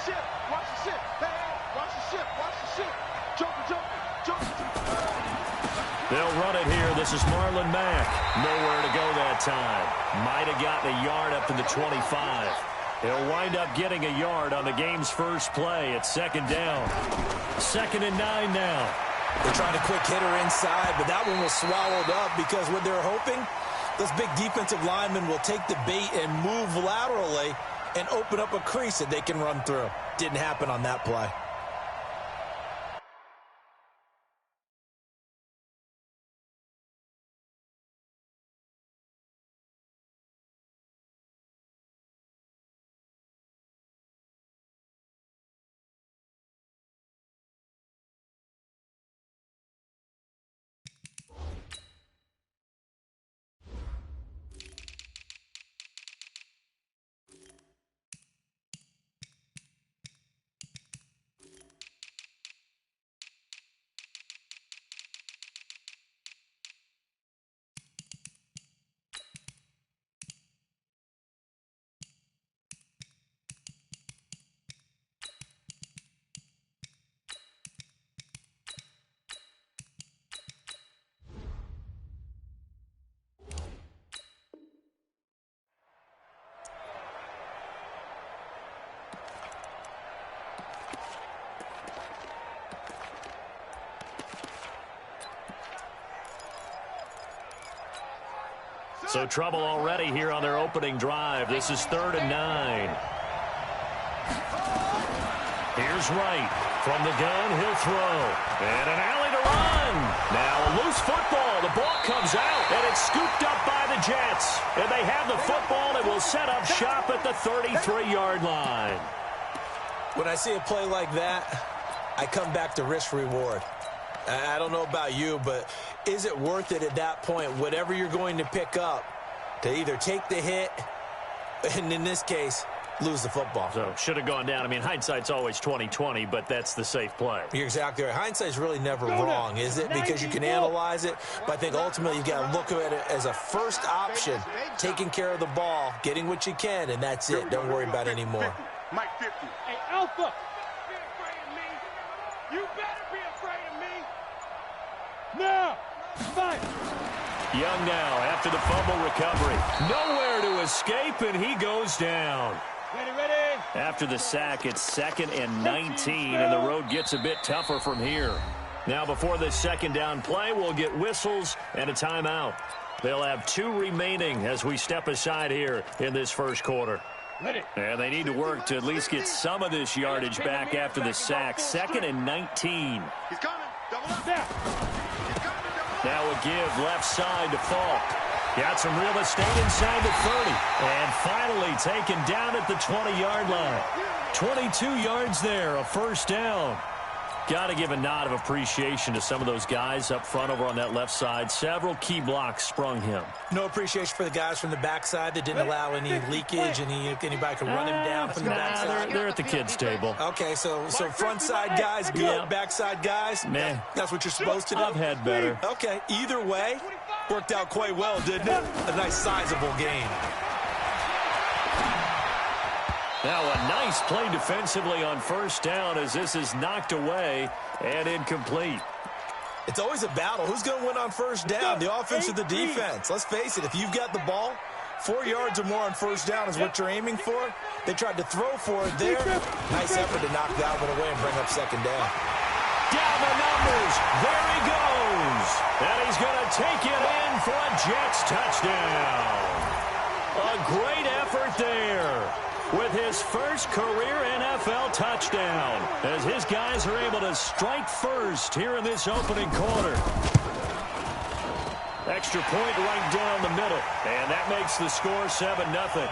ship. Watch the ship. Hey, watch the ship. Watch the ship. Joker. They'll run it here. This is Marlon Mack. Nowhere to go that time. Might have gotten a yard up to the 25. He'll wind up getting a yard on the game's first play. It's second down. 2nd and 9 now. They're trying to quick hitter inside, but that one was swallowed up because what they're hoping, those big defensive linemen will take the bait and move laterally and open up a crease that they can run through. Didn't happen on that play. So trouble already here on their opening drive. This is 3rd and 9. Here's Wright. From the gun, he'll throw. And an alley to run. Now a loose football. The ball comes out, and it's scooped up by the Jets. And they have the football and will set up shop at the 33-yard line. When I see a play like that, I come back to risk-reward. I don't know about you, but is it worth it at that point, whatever you're going to pick up, to either take the hit and, in this case, lose the football? So, should have gone down. I mean, hindsight's always 20/20, but that's the safe play. You're exactly right. Hindsight's really never wrong, is it? Because you can analyze it, but I think ultimately you've got to look at it as a first option, taking care of the ball, getting what you can, and that's it. Don't worry about it anymore. Mike 50. Hey, Alpha. You better be afraid of me. Now, fight. Young now after the fumble recovery. Nowhere to escape, and he goes down. Ready. After the sack, it's 2nd and 19, and the road gets a bit tougher from here. Now before this second down play, we'll get whistles and a timeout. They'll have 2 remaining as we step aside here in this first quarter. And they need to work to at least get some of this yardage back after the sack. 2nd and 19. He's coming. Double up. Now a give left side to Falk. Got some real estate inside the 30. And finally taken down at the 20-yard line. 22 yards there, a first down. Got to give a nod of appreciation to some of those guys up front over on that left side. Several key blocks sprung him. No appreciation for the guys from the backside that didn't allow any leakage, and anybody could run him down from the backside. They're at the kids' table. Okay, so front side guys good, Yeah. backside guys, Meh. that's what you're supposed to do? I've had better. Okay, either way, worked out quite well, didn't it? A nice sizable gain. Now a nice play defensively on first down as this is knocked away and incomplete. It's always a battle. Who's going to win on first down, the offense or the defense? Let's face it, if you've got the ball, 4 yards or more on first down is what you're aiming for. They tried to throw for it there. Nice effort to knock that one away and bring up second down. Down the numbers. There he goes. And he's going to take it in for a Jets touchdown. A great effort there with his first career NFL touchdown as his guys are able to strike first here in this opening quarter. Extra point right down the middle, and that makes the score 7-0.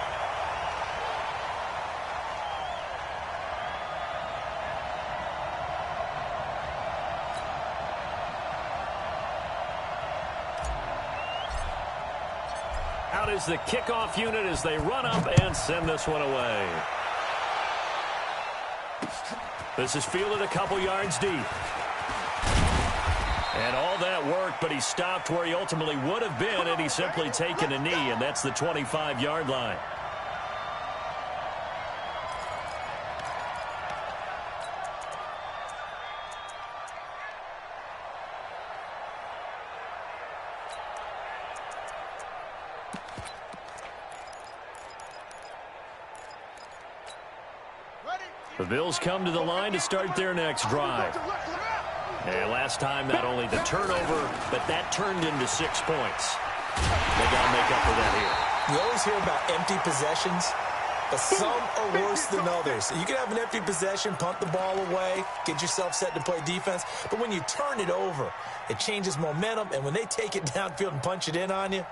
Out is the kickoff unit as they run up and send this one away. This is fielded a couple yards deep. And all that work, but he stopped where he ultimately would have been, and he's simply taken a knee, and that's the 25-yard line. The Bills come to the line to start their next drive. And last time, not only the turnover, but that turned into 6 points. They got to make up for that here. You always hear about empty possessions, but some are worse than others. You can have an empty possession, punt the ball away, get yourself set to play defense, but when you turn it over, it changes momentum, and when they take it downfield and punch it in on you,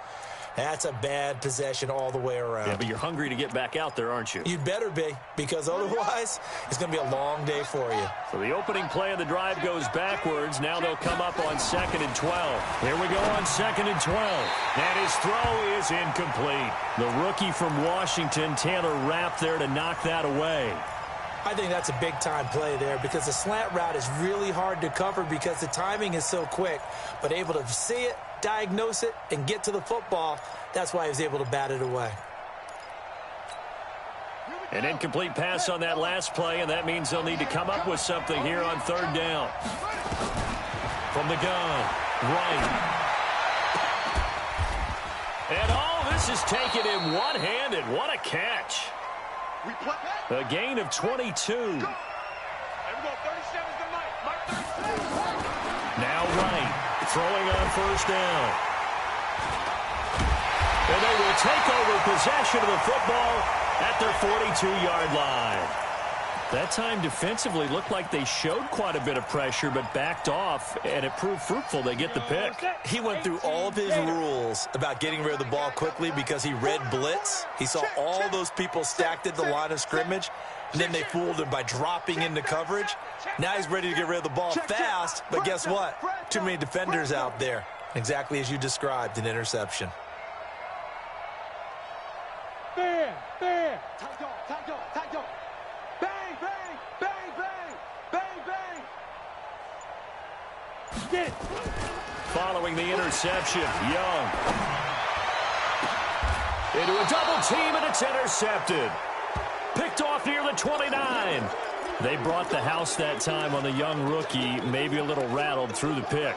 that's a bad possession all the way around. Yeah, but you're hungry to get back out there, aren't you? You'd better be, because otherwise, it's going to be a long day for you. So the opening play of the drive goes backwards. Now they'll come up on 2nd and 12. Here we go on 2nd and 12. And his throw is incomplete. The rookie from Washington, Taylor Rapp, there to knock that away. I think that's a big-time play there because the slant route is really hard to cover because the timing is so quick. But able to see it, diagnose it, and get to the football, that's why he was able to bat it away. An incomplete pass on that last play, and that means they'll need to come up with something here on 3rd down. From the gun, right. And all this is taken in one-handed. What a catch. A gain of 22. Now Wright throwing on 1st down. And they will take over possession of the football at their 42-yard line. That time defensively looked like they showed quite a bit of pressure but backed off, and it proved fruitful. They get the pick. He went through all of his rules about getting rid of the ball quickly because he read blitz. He saw all those people stacked at the line of scrimmage, and then they fooled him by dropping into coverage. Now he's ready to get rid of the ball fast, but guess what? Too many defenders out there. Exactly as you described, an interception. Bam, bam. Tight dog. Bang, bang, bang, bang, bang, bang. Get it. Following the interception, Young. Into a double team, and it's intercepted. Picked off near the 29. They brought the house that time on the young rookie, maybe a little rattled through the pick.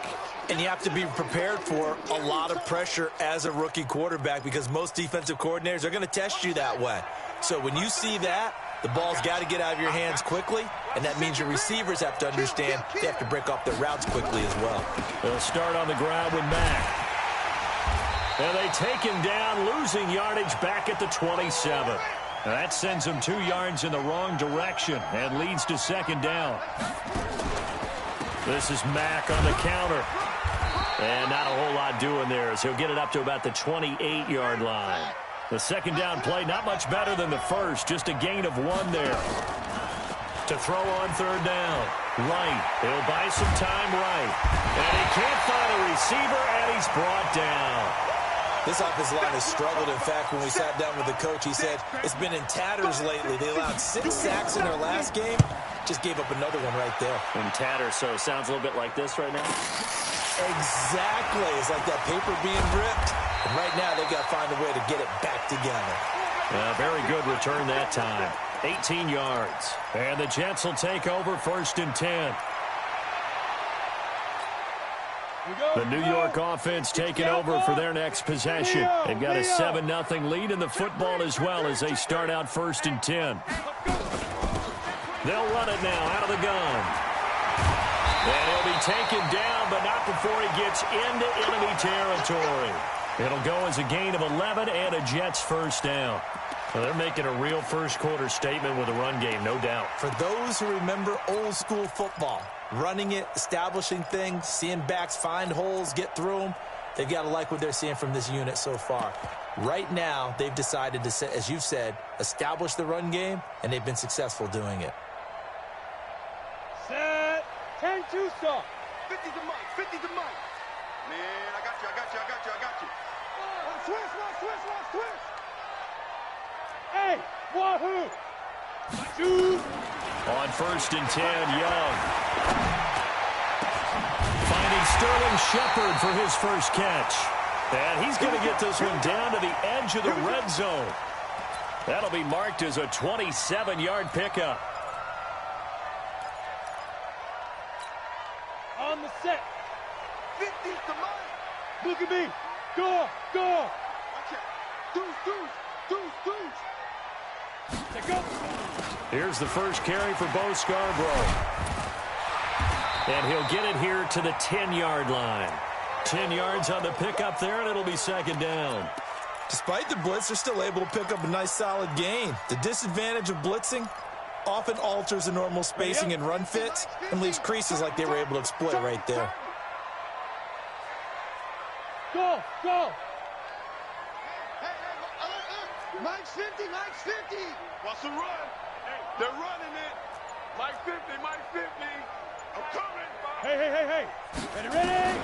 And you have to be prepared for a lot of pressure as a rookie quarterback because most defensive coordinators are going to test you that way. So when you see that, the ball's got to get out of your hands quickly, and that means your receivers have to understand they have to break off their routes quickly as well. They'll start on the ground with Mack. And they take him down, losing yardage back at the 27. That sends him 2 yards in the wrong direction and leads to 2nd down. This is Mack on the counter. And not a whole lot doing there as he'll get it up to about the 28-yard line. The 2nd down play, not much better than the first, just a gain of 1 there. To throw on 3rd down. Wright, he'll buy some time, Wright. And he can't find a receiver, and he's brought down. This offensive line has struggled. In fact, when we sat down with the coach, he said it's been in tatters lately. They allowed 6 sacks in their last game. Just gave up another one right there. In tatters, so it sounds a little bit like this right now. Exactly. It's like that paper being ripped. And right now, they've got to find a way to get it back together. Very good return that time. 18 yards. And the Jets will take over 1st and 10. The New York offense taking over for their next possession. They've got a 7-0 lead in the football as well as they start out 1st and 10. They'll run it now out of the gun. And he'll be taken down, but not before he gets into enemy territory. It'll go as a gain of 11 and a Jets 1st down. Well, they're making a real first-quarter statement with a run game, no doubt. For those who remember old-school football, running it, establishing things, seeing backs find holes, get through them, they've got to like what they're seeing from this unit so far. Right now, they've decided to, as you've said, establish the run game, and they've been successful doing it. Set. 10-2 stop. 50 to Mike. 50 to Mike. Man, I got you. Switch. Hey, wahoo. Shoot. On 1st and 10, Young. Finding Sterling Shepard for his first catch. And he's going to get this one down to the edge of the red zone. That'll be marked as a 27-yard pickup. On the set. 50 to Mike. Look at me. Go. Watch out. Deuce. Take up. Here's the first carry for Bo Scarborough. And he'll get it here to the 10-yard line. 10 yards on the pickup there, and it'll be second down. Despite the blitz, they're still able to pick up a nice solid gain. The disadvantage of blitzing often alters the normal spacing and run fits and leaves creases like they were able to exploit right there. Go, go. Hey, Mike's 50, Mike's 50. What's the run? Hey, they're running it. Mike 50, Mike 50. I'm coming. Hey. Ready?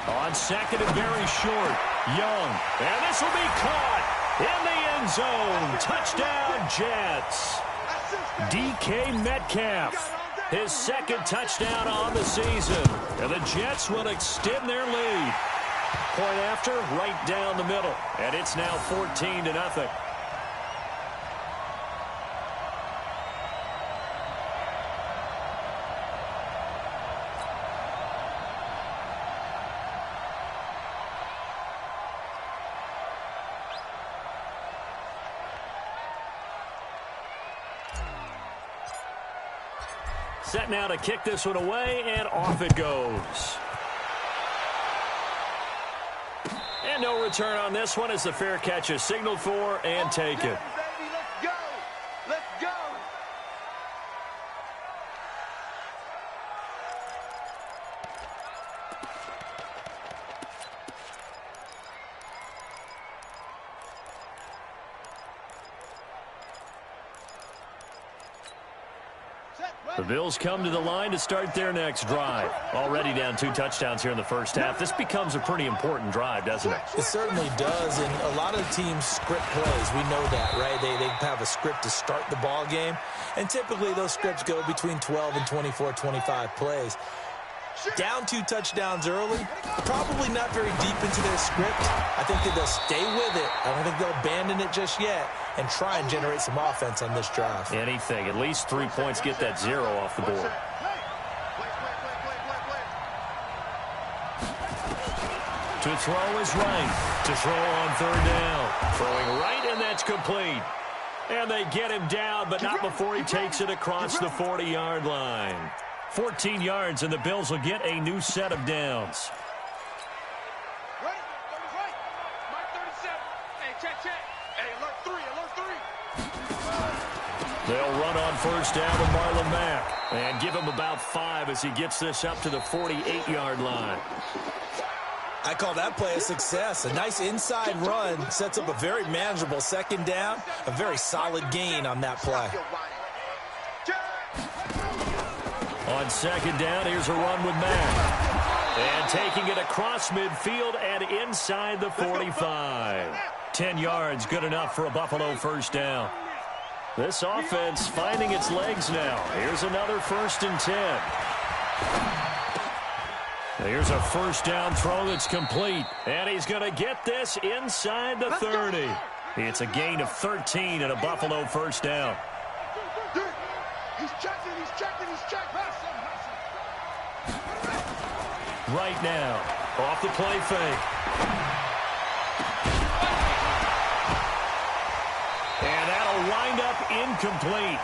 On second and very short, Young. And this will be caught in the end zone. Touchdown, Jets. DK Metcalf, his second touchdown on the season. And the Jets will extend their lead. Point after, right down the middle. And it's now 14-0. Set now to kick this one away, and off it goes. And no return on this one as the fair catch is signaled for and taken. Baby, let's go. Let's go. The Bills come to the line to start their next drive. Already down 2 touchdowns here in the first half. This becomes a pretty important drive, doesn't it? It certainly does, and a lot of teams script plays. We know that, right? They have a script to start the ball game, and typically those scripts go between 12 and 24, 25 plays. Down 2 touchdowns early, probably not very deep into their script. I think that they'll stay with it. I don't think they'll abandon it just yet and try and generate some offense on this drive. Anything. At least 3 points, get that 0 off the board. To throw is right. To throw on third down. Throwing right, and that's complete. And they get him down, but not before he takes it across the 40-yard line. 14 yards, and the Bills will get a new set of downs. Right. Mike 37. Hey, check. Hey, alert 3. They'll run on first down with Marlon Mack and give him about 5 as he gets this up to the 48-yard line. I call that play a success. A nice inside run sets up a very manageable second down, a very solid gain on that play. On second down, here's a run with Mack. And taking it across midfield and inside the 45. 10 yards, good enough for a Buffalo first down. This offense finding its legs now. Here's another 1st and 10. Here's a first down throw that's complete. And he's going to get this inside the 30. It's a gain of 13 and a Buffalo first down. He's checking. Right now, off the play fake. And that'll wind up incomplete.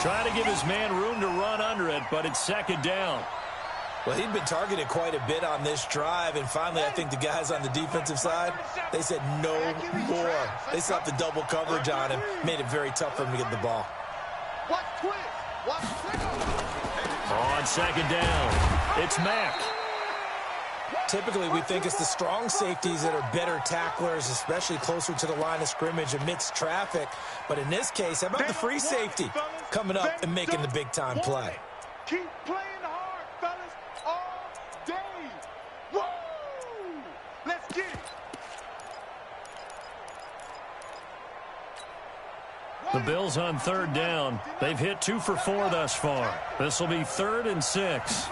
Trying to give his man room to run under it, but it's second down. Well, he'd been targeted quite a bit on this drive, and finally I think the guys on the defensive side, they said no more. They slapped the double coverage on him, made it very tough for him to get the ball. On second down, it's Mack. Typically, we think it's the strong safeties that are better tacklers, especially closer to the line of scrimmage amidst traffic. But in this case, how about the free safety coming up and making the big-time play? Keep playing hard, fellas, all day. Woo! Let's get it. The Bills on third down. They've hit 2 for 4 thus far. This will be 3rd and 6.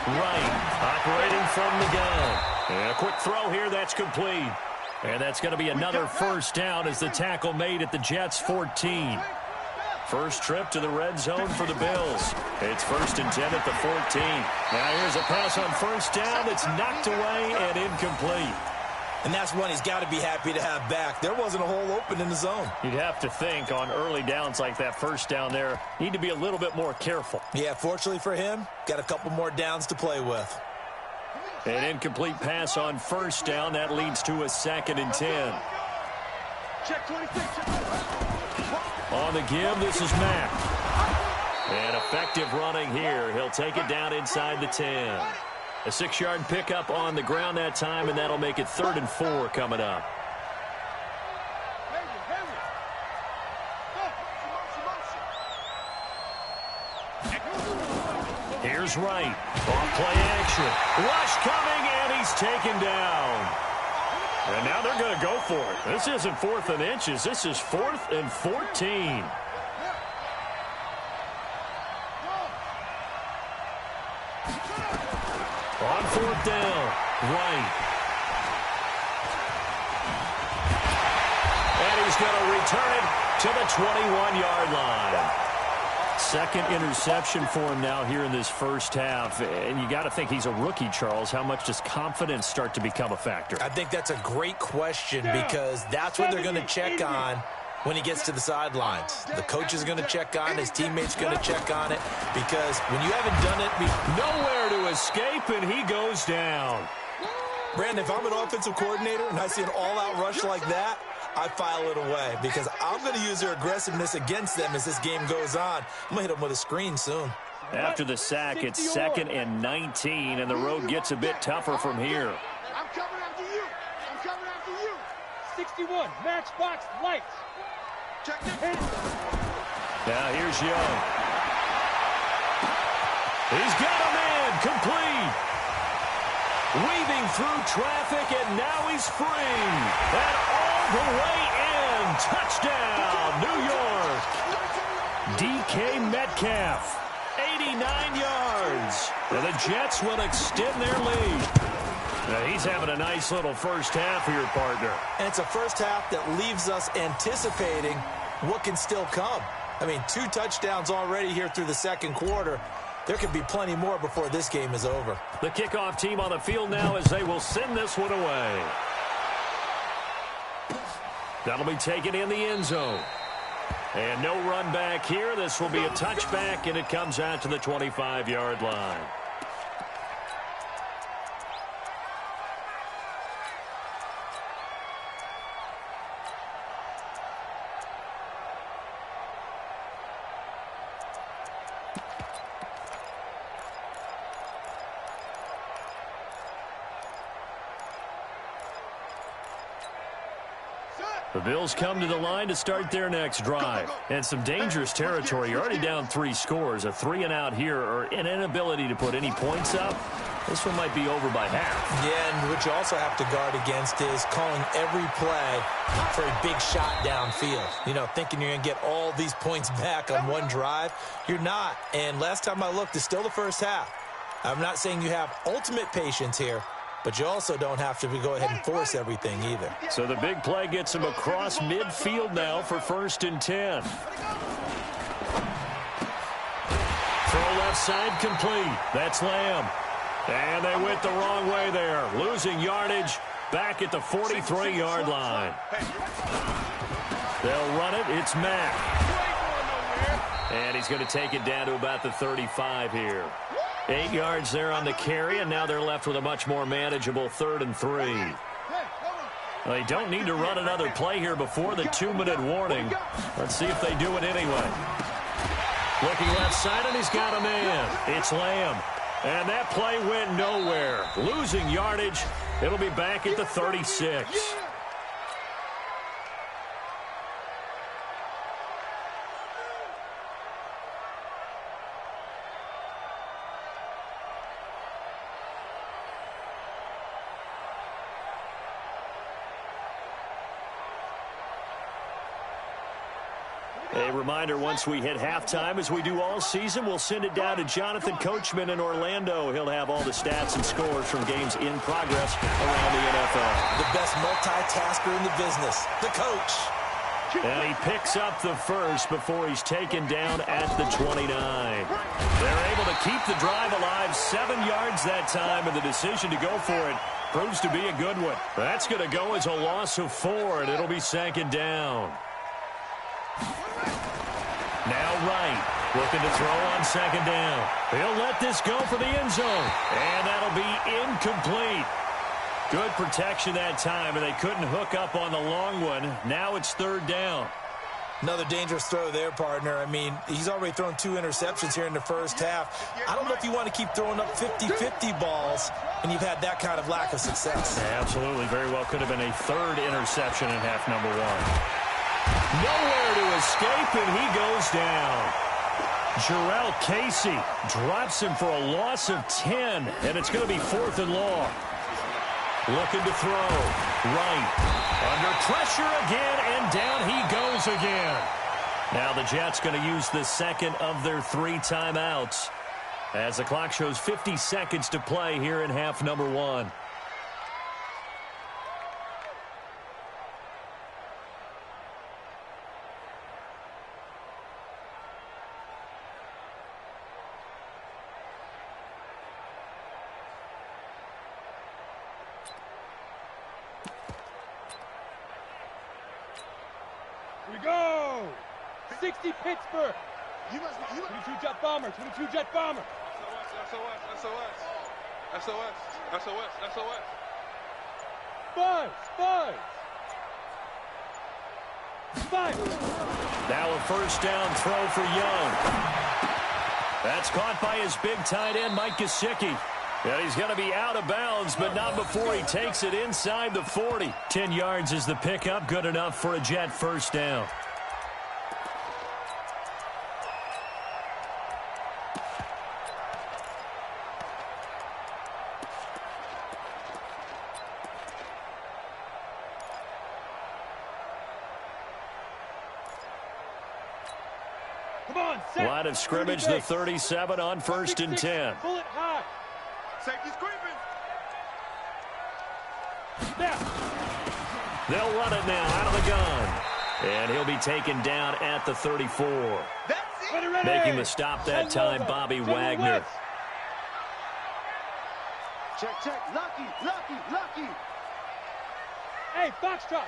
Right, operating from the gun. And a quick throw here, that's complete. And that's going to be another first down as the tackle made at the Jets' 14. First trip to the red zone for the Bills. It's 1st and 10 at the 14. Now here's a pass on first down that's knocked away and incomplete. And that's one he's got to be happy to have back. There wasn't a hole open in the zone. You'd have to think on early downs like that first down there, need to be a little bit more careful. Yeah, fortunately for him, got a couple more downs to play with. An incomplete pass on first down. That leads to a 2nd and 10. Check 26. On the give, this is Mack. And effective running here. He'll take it down inside the 10. A 6-yard pickup on the ground that time, and that'll make it 3rd and 4 coming up. Here's Wright. Off play action. Rush coming, and he's taken down. And now they're going to go for it. This isn't 4th and inches. This is 4th and 14. On 4th down, Wright. And he's going to return it to the 21-yard line. 2nd interception for him now here in this first half. And you got to think he's a rookie, Charles. How much does confidence start to become a factor? I think that's a great question because that's what they're going to check on when he gets to the sidelines. The coach is going to check on, his teammates going to check on it, because when you haven't done it nowhere to escape, and he goes down. Brandon, if I'm an offensive coordinator and I see an all-out rush like that, I file it away because I'm going to use their aggressiveness against them as this game goes on. I'm going to hit them with a screen soon. After the sack, it's 2nd and 19, and the road gets a bit tougher from here. I'm coming after you. I'm coming after you. 61, matchbox lights. Check this. Now here's Young. He's got a man complete. Weaving through traffic, and now he's free. And all the way in. Touchdown, New York. DK Metcalf, 89 yards. And the Jets will extend their lead. Now he's having a nice little first half here, partner. And it's a first half that leaves us anticipating what can still come. I mean, 2 touchdowns already here through the second quarter. There could be plenty more before this game is over. The kickoff team on the field now as they will send this one away. That'll be taken in the end zone. And no run back here. This will be a touchback, and it comes out to the 25-yard line. The Bills come to the line to start their next drive. And some dangerous territory. You're already down 3 scores. A 3-and-out here, or an inability to put any points up. This one might be over by half. Yeah, and what you also have to guard against is calling every play for a big shot downfield. You know, thinking you're going to get all these points back on one drive. You're not. And last time I looked, it's still the first half. I'm not saying you have ultimate patience here, but you also don't have to go ahead and force everything either. So the big play gets him across midfield now for 1st and 10. Throw left side complete. That's Lamb. And they went the wrong way there. Losing yardage back at the 43-yard line. They'll run it. It's Mack. And he's going to take it down to about the 35 here. 8 yards there on the carry, and now they're left with a much more manageable 3rd and 3. They don't need to run another play here before the 2-minute warning. Let's see if they do it anyway. Looking left side, and he's got a man. It's Lamb. And that play went nowhere. Losing yardage. It'll be back at the 36. A reminder, once we hit halftime, as we do all season, we'll send it down to Jonathan Coachman in Orlando. He'll have all the stats and scores from games in progress around the NFL. The best multitasker in the business, the coach. And he picks up the first before he's taken down at the 29. They're able able to keep the drive alive, 7 yards that time, and the decision to go for it proves to be a good one. That's going to go as a loss of 4, and it'll be 2nd down. Now Wright looking to throw on 2nd down. He'll let this go for the end zone, and that'll be incomplete. Good protection that time, and they couldn't hook up on the long one. Now it's 3rd down. Another dangerous throw there, partner. I mean, he's already thrown 2 interceptions here in the first half. I don't know if you want to keep throwing up 50-50 balls, and you've had that kind of lack of success. Yeah, absolutely. Very well could have been a 3rd interception in half number 1. Nowhere to escape, and he goes down. Jurrell Casey drops him for a loss of 10, and it's going to be 4th and long. Looking to throw. Right. Under pressure again, and down he goes again. Now the Jets going to use the second of their 3 timeouts as the clock shows 50 seconds to play here in half number 1. We go! 60 Pittsburgh! 22 Jet Bomber, 22 Jet Bomber! SOS. Buzz! Now a 1st down throw for Young. That's caught by his big tight end, Mike Gesicki. And he's going to be out of bounds, but not before he takes it inside the 40. 10 yards is the pickup, good enough for a Jet 1st down. Come on, set. Line of scrimmage, the 37 on 1st and 10. Pull it high. Safety's creeping. Snap. They'll run it now out of the gun. And he'll be taken down at the 34. That's it. Ready. Making the stop that time, Bobby Wagner. Check. Lucky. Hey, Foxtrot.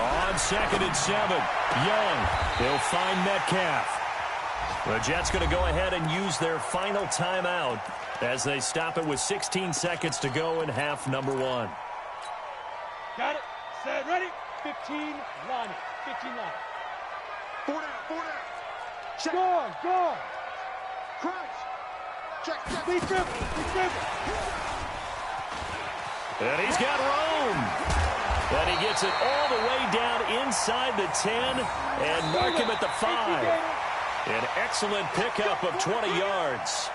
On 2nd and 7, Young. They'll find Metcalf. The Jets going to go ahead and use their final timeout as they stop it with 16 seconds to go in half number 1. Got it. Set. Ready. 15 line. 4 down. Check. Gone. Crunch. Check. We dribble. And he's got room. And he gets it all the way down inside the 10 and mark him at the 5. An excellent pickup of 20 yards.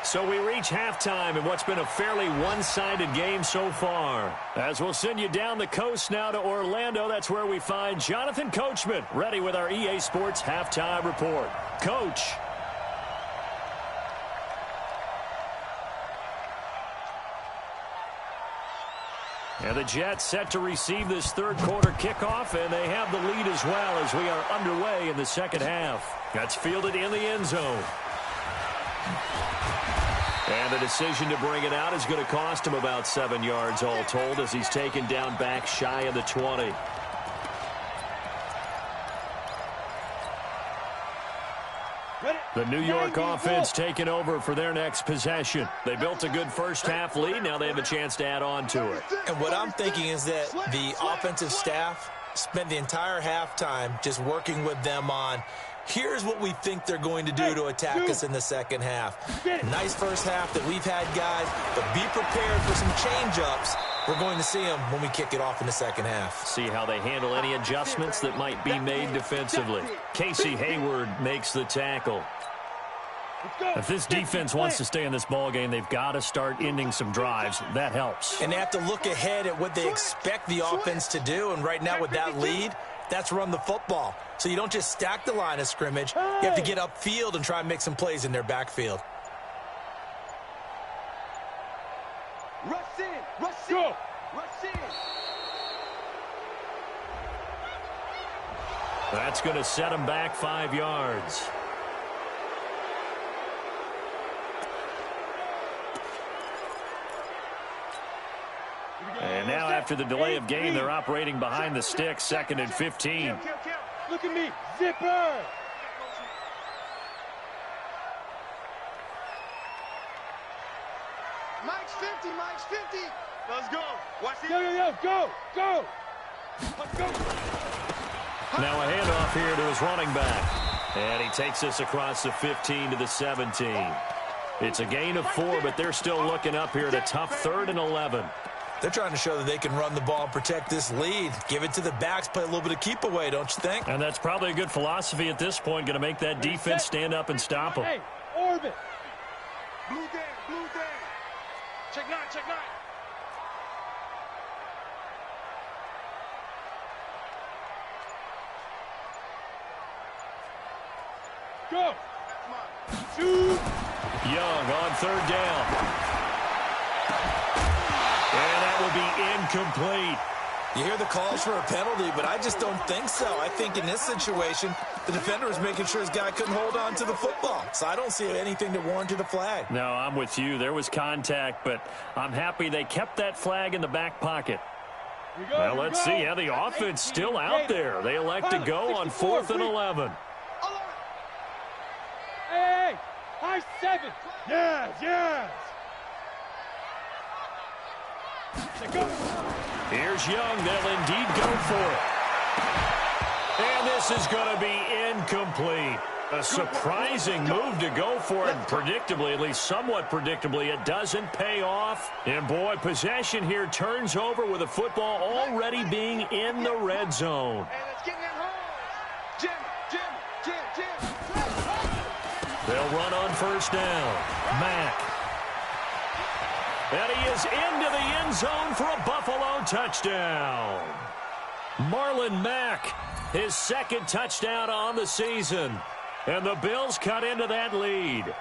So we reach halftime in what's been a fairly one-sided game so far. As we'll send you down the coast now to Orlando, that's where we find Jonathan Coachman, ready with our EA Sports Halftime Report. Coach. And the Jets set to receive this 3rd quarter kickoff, and they have the lead as well as we are underway in the 2nd half. That's fielded in the end zone. And the decision to bring it out is going to cost him about 7 yards all told as he's taken down back shy of the 20. The New York offense taking over for their next possession. They built a good first half lead. Now they have a chance to add on to it. And what I'm thinking is that the offensive staff spent the entire halftime just working with them on, here's what we think they're going to do to attack us in the second half. Nice first half that we've had, guys, but be prepared for some change-ups. We're going to see them when we kick it off in the second half. See how they handle any adjustments that might be made defensively. Casey Hayward makes the tackle. If this defense wants to stay in this ballgame, they've got to start ending some drives. That helps. And they have to look ahead at what they expect the offense to do. And right now with that lead, that's run the football. So you don't just stack the line of scrimmage. You have to get upfield and try and make some plays in their backfield. Rush in. Go. Rush in. That's going to set them back 5 yards. after the delay of game. They're operating behind the stick, 2nd and 15. Look at me, zipper! Mike's 50, Mike's 50. Let's go. Watch this. Yo, go, go! Let's go! Now a handoff here to his running back. And he takes this across the 15 to the 17. It's a gain of 4, but they're still looking up here at a tough 3rd and 11. They're trying to show that they can run the ball and protect this lead. Give it to the backs, play a little bit of keep away, don't you think? And that's probably a good philosophy at this point, going to make that defense stand up and stop them. Hey, orbit! Blue down, blue down. Check 9, check 9. Go! Shoot! Young on 3rd down. And that will be incomplete. You hear the calls for a penalty, but I just don't think so. I think in this situation, the defender was making sure his guy couldn't hold on to the football. So I don't see anything that warranted a flag. No, I'm with you. There was contact, but I'm happy they kept that flag in the back pocket. Well, let's see. Yeah, the offense still out there. They elect to go on 4th and 11. Hey, high 7! Yes! Go! Here's Young. They'll indeed go for it. And this is going to be incomplete. A surprising move to go for it. Predictably, at least somewhat predictably, it doesn't pay off. And, boy, possession here turns over with the football already being in the red zone. Hey, let's get in that hole. Jim. They'll run on 1st down. Mack. And he is into the end zone for a Buffalo touchdown. Marlon Mack, his 2nd touchdown on the season. And the Bills cut into that lead.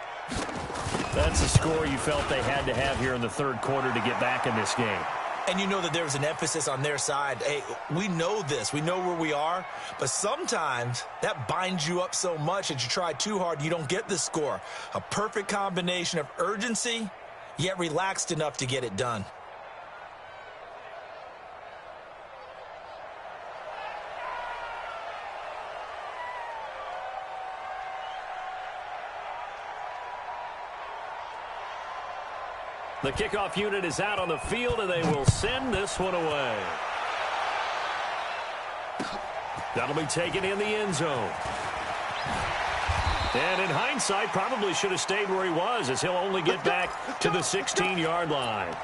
That's a score you felt they had to have here in the 3rd quarter to get back in this game. And you know that there was an emphasis on their side. Hey, we know this. We know where we are. But sometimes that binds you up so much that you try too hard, you don't get the score. A perfect combination of urgency, yet relaxed enough to get it done. The kickoff unit is out on the field, and they will send this one away. That'll be taken in the end zone. And in hindsight, probably should have stayed where he was, as he'll only get back to the 16-yard line.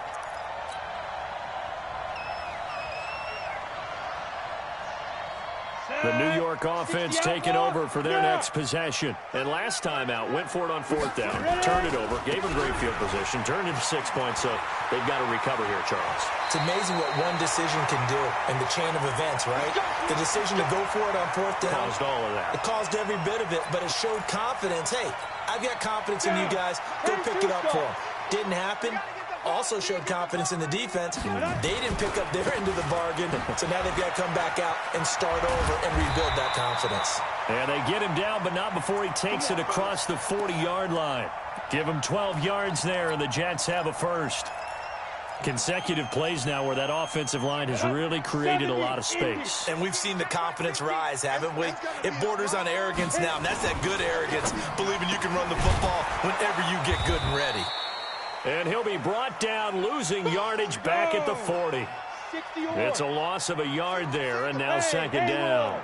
The New York offense taking over for their next possession. And last time out, went for it on 4th down, turned it over, gave him great field position, turned into 6 points, so they've got to recover here, Charles. It's amazing what one decision can do in the chain of events, right? The decision to go for it on 4th down. Caused all of that. It caused every bit of it, but it showed confidence. Hey, I've got confidence in you guys. Go pick it up for them. Didn't happen. Also showed confidence in the defense. They didn't pick up their end of the bargain, so now they've got to come back out and start over and rebuild that confidence. And they get him down, but not before he takes it across the 40-yard line. Give him 12 yards there, and the Jets have a first. Consecutive plays now where that offensive line has really created a lot of space. And we've seen the confidence rise, haven't we? It borders on arrogance now, and that's that good arrogance, believing you can run the football whenever you get good and ready. And he'll be brought down, losing yardage back at the 40. It's a loss of a yard there, and now 2nd down.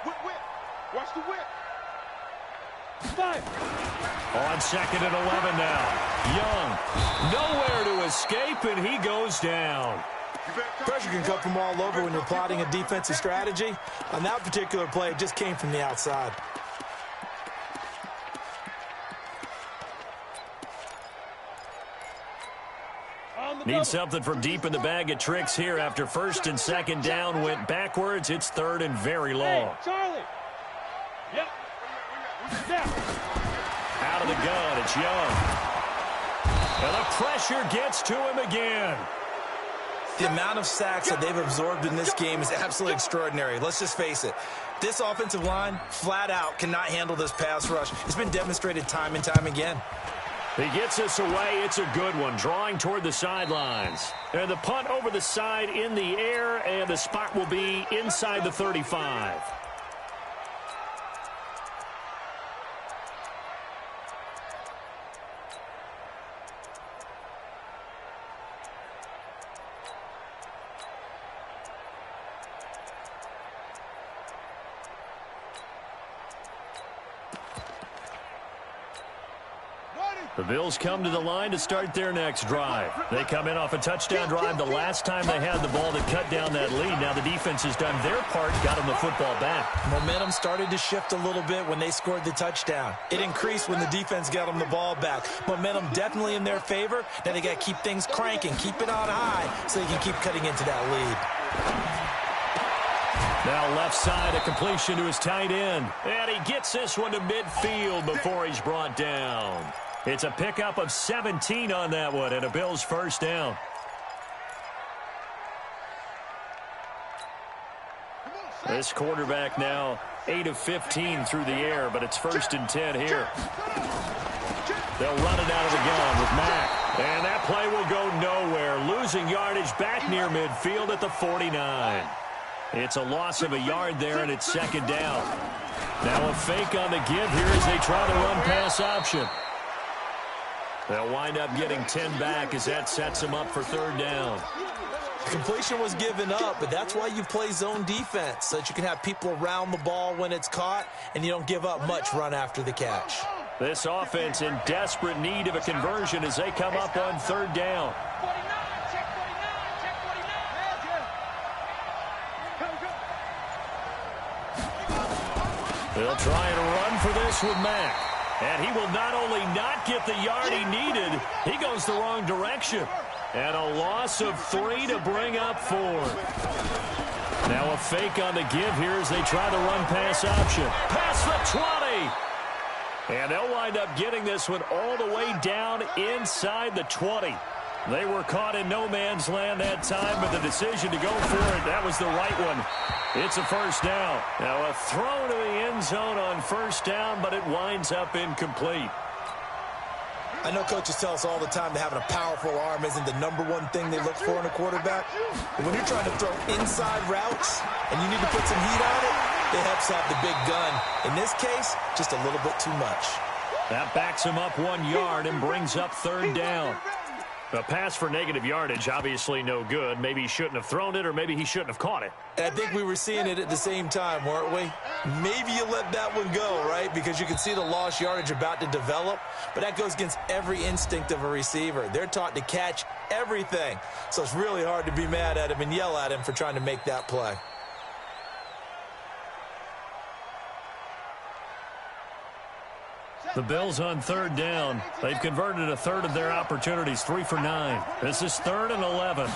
Whip. Watch the whip. On 2nd and 11 now. Young, nowhere to escape, and he goes down. Pressure can come from all over when you're plotting a defensive strategy. On that particular play, it just came from the outside. Need something from deep in the bag of tricks here after 1st and 2nd down went backwards. It's 3rd and very long. Hey, Charlie. Yep. Out of the gun, it's Young. And the pressure gets to him again. The amount of sacks that they've absorbed in this game is absolutely extraordinary. Let's just face it. This offensive line, flat out, cannot handle this pass rush. It's been demonstrated time and time again. He gets this away. It's a good one, drawing toward the sidelines. And the punt over the side in the air, and the spot will be inside the 35. The Bills come to the line to start their next drive. They come in off a touchdown drive the last time they had the ball to cut down that lead. Now the defense has done their part, got them the football back. Momentum started to shift a little bit when they scored the touchdown. It increased when the defense got them the ball back. Momentum definitely in their favor. Now they got to keep things cranking, keep it on high so they can keep cutting into that lead. Now left side, a completion to his tight end. And he gets this one to midfield before he's brought down. It's a pickup of 17 on that one, and a Bills first down. This quarterback now 8 of 15 through the air, but it's 1st and 10 here. They'll run it out of the gun with Mack. And that play will go nowhere, losing yardage back near midfield at the 49. It's a loss of a yard there, and it's 2nd down. Now a fake on the give here as they try to run pass option. They'll wind up getting 10 back as that sets them up for 3rd down. The completion was given up, but that's why you play zone defense, so that you can have people around the ball when it's caught, and you don't give up much run after the catch. This offense in desperate need of a conversion as they come up on 3rd down. They'll try and run for this with Mack. And he will not only not get the yard he needed, he goes the wrong direction. And a loss of 3 to bring up 4. Now a fake on the give here as they try to run pass option. Past the 20. And they'll wind up getting this one all the way down inside the 20. They were caught in no man's land that time, but the decision to go for it, that was the right one. It's a first down. Now a throw to the end zone on first down, but it winds up incomplete. I know coaches tell us all the time that having a powerful arm isn't the #1 thing they look for in a quarterback. But when you're trying to throw inside routes and you need to put some heat on it, it helps have the big gun. In this case, just a little bit too much. That backs him up 1 yard and brings up 3rd down. A pass for negative yardage, obviously no good. Maybe he shouldn't have thrown it, or maybe he shouldn't have caught it. And I think we were seeing it at the same time, weren't we? Maybe you let that one go, right? Because you can see the lost yardage about to develop. But that goes against every instinct of a receiver. They're taught to catch everything. So it's really hard to be mad at him and yell at him for trying to make that play. The Bills on 3rd down. They've converted a third of their opportunities, 3 for 9. This is 3rd and 11. To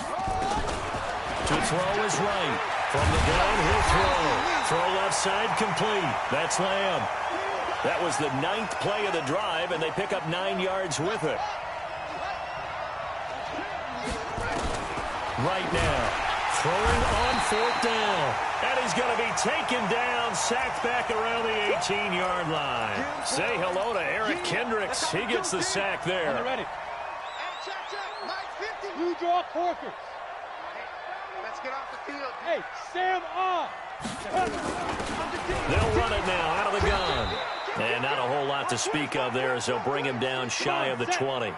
throw is right. From the gun, he'll throw. Throw left side complete. That's Lamb. That was the 9th play of the drive, and they pick up 9 yards with it. Right now, throwing on 4th down. And he's going to be taken down, sacked back around the 18-yard line. Say hello to Eric Kendricks. He gets the sack there. Ready. You draw Corkers. Let's get off the field. Hey, Sam on. They'll run it now out of the gun. And not a whole lot to speak of there as they'll bring him down shy of the 20.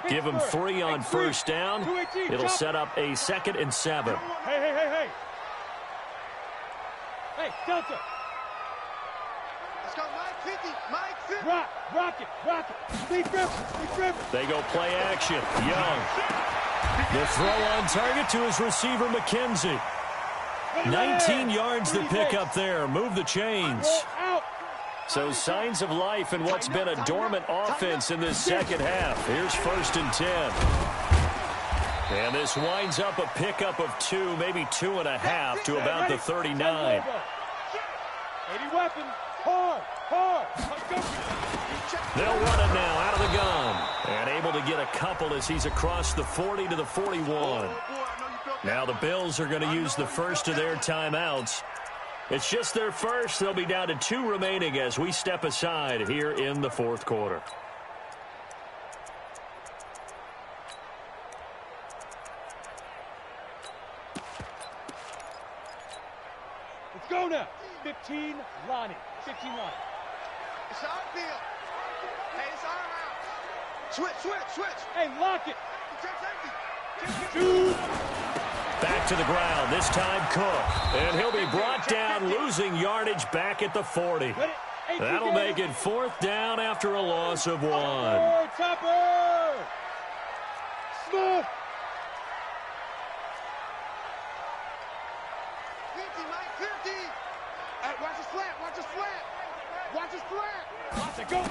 Give him 3 on first down. It'll set up a 2nd and 7. Hey. Hey, Delta. Let's go, Mike 50. Mike 50. Rock it. Big dribble. They go play action. Young. The throw on target to his receiver, McKenzie. 19 yards to pick up there. Move the chains. So signs of life in what's been a dormant offense in this second half. Here's 1st and 10. And this winds up a pickup of 2, maybe 2.5 to about the 39. 80 weapons. Hard. They'll run it now out of the gun. And able to get a couple as he's across the 40 to the 41. Now the Bills are going to use the first of their timeouts. It's just their first. They'll be down to 2 remaining as we step aside here in the 4th quarter. Go now. 15, Lonnie. 15, Lonnie. It's our field. Hey, it's our house. Switch. Hey, lock it. Shoot. Back to the ground, this time Cook. And he'll be brought down, losing yardage back at the 40. That'll make it 4th down after a loss of 1. Topper! Smooth! 50, Mike, 50. Watch his flat. Watch his flat. Watch it go.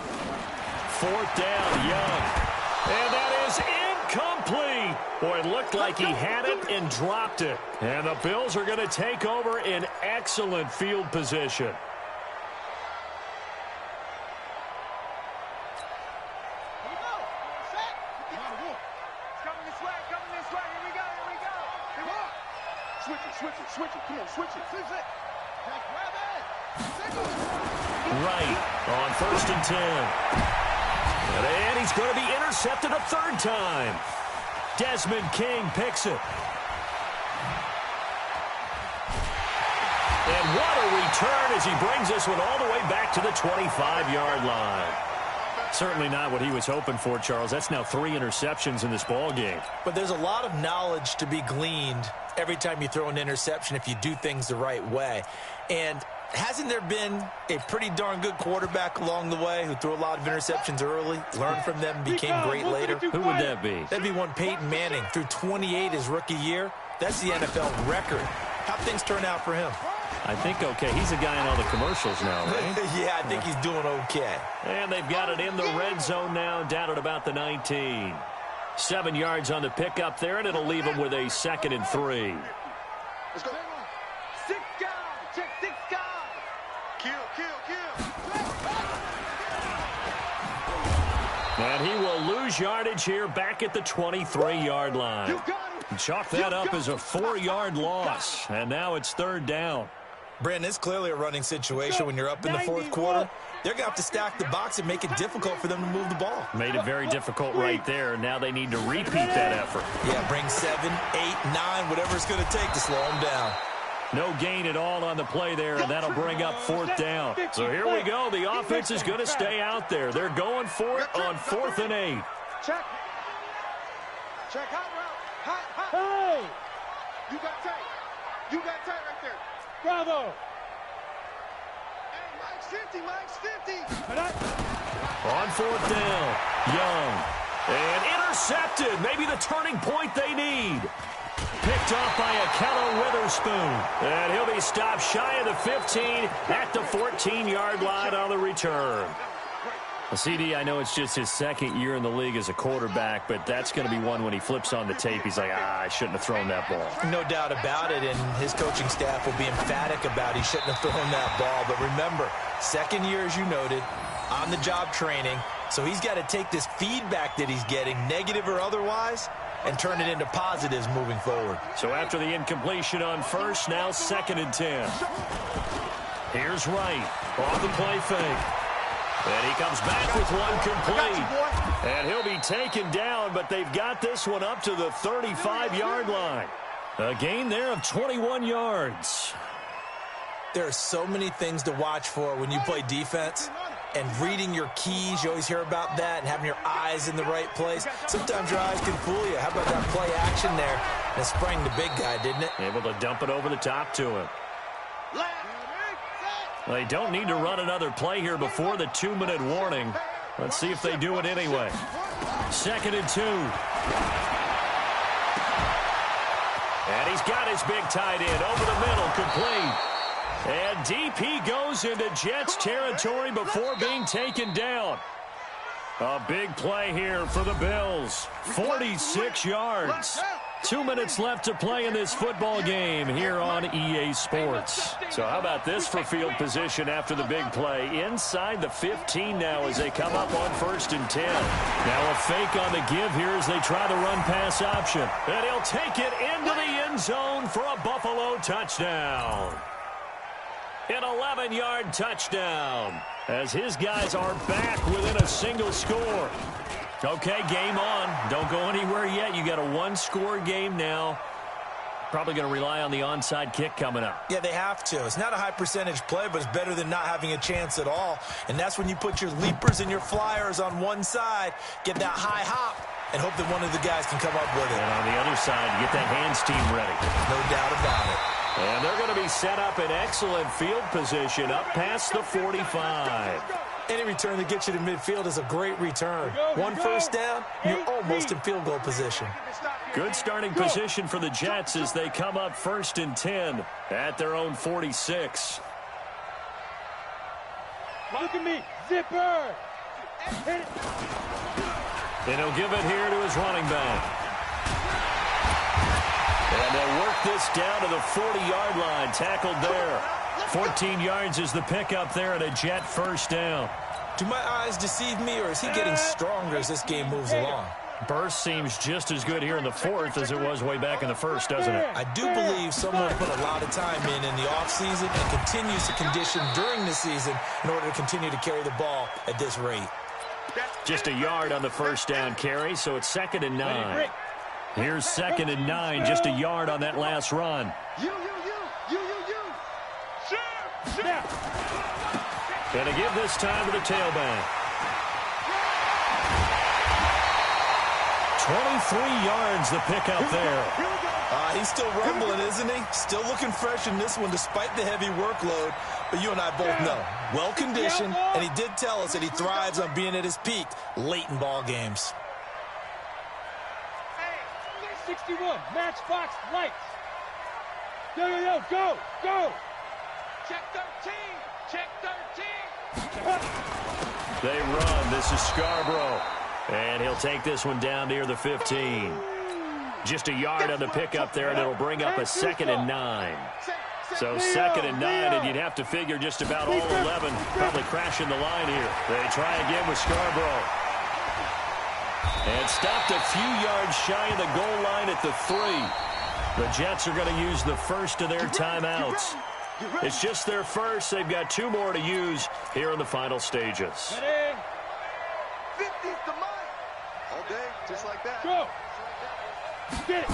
4th down, Young. And that is incomplete. Boy, it looked like he had it and dropped it. And the Bills are going to take over in excellent field position. Switch it. Come on, switch it. Right on 1st and 10. And he's going to be intercepted a 3rd time. Desmond King picks it. And what a return as he brings this one all the way back to the 25-yard line. Certainly not what he was hoping for, Charles. That's now 3 interceptions in this ball game. But there's a lot of knowledge to be gleaned every time you throw an interception if you do things the right way. And hasn't there been a pretty darn good quarterback along the way who threw a lot of interceptions early, learned from them, became great later? Who would that be? That'd be one Peyton Manning. Threw 28 his rookie year. That's the NFL record. How'd things turn out for him? I think okay. He's a guy in all the commercials now, right? Yeah, I think he's doing okay. And they've got it in the red zone now, down at about the 19. 7 yards on the pickup there, and it'll leave them with a 2nd and 3. Let's go. 6 guys. Check 6 guys. Kill. And he will lose yardage here back at the 23-yard line. Chalk that up as a 4-yard loss, and now it's 3rd down. Brandon, it's clearly a running situation when you're up in the 4th quarter. They're going to have to stack the box and make it difficult for them to move the ball. Made it very difficult right there. Now they need to repeat that effort. Yeah, bring 7, 8, 9, whatever it's going to take to slow them down. No gain at all on the play there, and that'll bring up 4th down. So here we go. The offense is going to stay out there. They're going for it on 4th and 8. Check hot route. Hot. Hey! You got tight right there. Bravo! Hey, Mike's 50. On 4th down, Young. And intercepted. Maybe the turning point they need. Picked off by Akello Witherspoon. And he'll be stopped shy of the 15 at the 14-yard line on the return. Well, CD, I know it's just his 2nd year in the league as a quarterback, but that's going to be one when he flips on the tape. He's like, I shouldn't have thrown that ball. No doubt about it, and his coaching staff will be emphatic about he shouldn't have thrown that ball. But remember, 2nd year, as you noted, on-the-job training, so he's got to take this feedback that he's getting, negative or otherwise, and turn it into positives moving forward. So after the incompletion on 1st, now 2nd and 10. Here's Wright off the play fake. And he comes back with one complete. And he'll be taken down, but they've got this one up to the 35-yard line. A gain there of 21 yards. There are so many things to watch for when you play defense. And reading your keys, you always hear about that, and having your eyes in the right place. Sometimes your eyes can fool you. How about that play action there? And it sprang the big guy, didn't it? Able to dump it over the top to him. They don't need to run another play here before the 2-minute warning. Let's see if they do it anyway. 2nd and 2. And he's got his big tight end over the middle, complete. And DP goes into Jets territory before being taken down. A big play here for the Bills. 46 yards. 2 minutes left to play in this football game here on EA Sports. So how about this for field position after the big play? Inside the 15 now as they come up on 1st and 10. Now a fake on the give here as they try the run-pass option. And he'll take it into the end zone for a Buffalo touchdown. An 11-yard touchdown as his guys are back within a single score. Okay, game on. Don't go anywhere yet. You got a 1-score game now. Probably going to rely on the onside kick coming up. Yeah, they have to. It's not a high percentage play, but it's better than not having a chance at all. And that's when you put your leapers and your flyers on one side, get that high hop, and hope that one of the guys can come up with it. And on the other side, you get that hands team ready. No doubt about it. And they're going to be set up in excellent field position up past the 45. Any return that gets you to midfield is a great return. One first down, you're almost in field goal position. Good starting position for the Jets as they come up 1st and 10 at their own 46. Look at me, zipper! And he'll give it here to his running back. And they'll work this down to the 40-yard line, tackled there. 14 yards is the pickup there and a Jet first down. Do my eyes deceive me, or is he getting stronger as this game moves along? Burst seems just as good here in the 4th as it was way back in the 1st, doesn't it? I do believe someone put a lot of time in the offseason and continues to condition during the season in order to continue to carry the ball at this rate. Just a yard on the first down carry, so it's 2nd and 9. Here's 2nd and 9, just a yard on that last run. Gonna give this time to the tailback. 23 yards the pickup there. He's still rumbling, isn't he? Still looking fresh in this one despite the heavy workload. But you and I both know, well-conditioned, and he did tell us that he thrives on being at his peak late in ball games. 61, matchbox lights. Yo, go! Check 13! Check 13! They run. This is Scarborough. And he'll take this one down near the 15. Just a yard on the pickup there, and it'll bring up a 2nd and 9. So 2nd and 9, and you'd have to figure just about all 11 probably crashing the line here. They try again with Scarborough. And stopped a few yards shy of the goal line at the 3. The Jets are going to use the first of their timeouts. It's just their first. They've got 2 more to use here in the final stages. 50's the mark. All day, just like that. Go! Get it!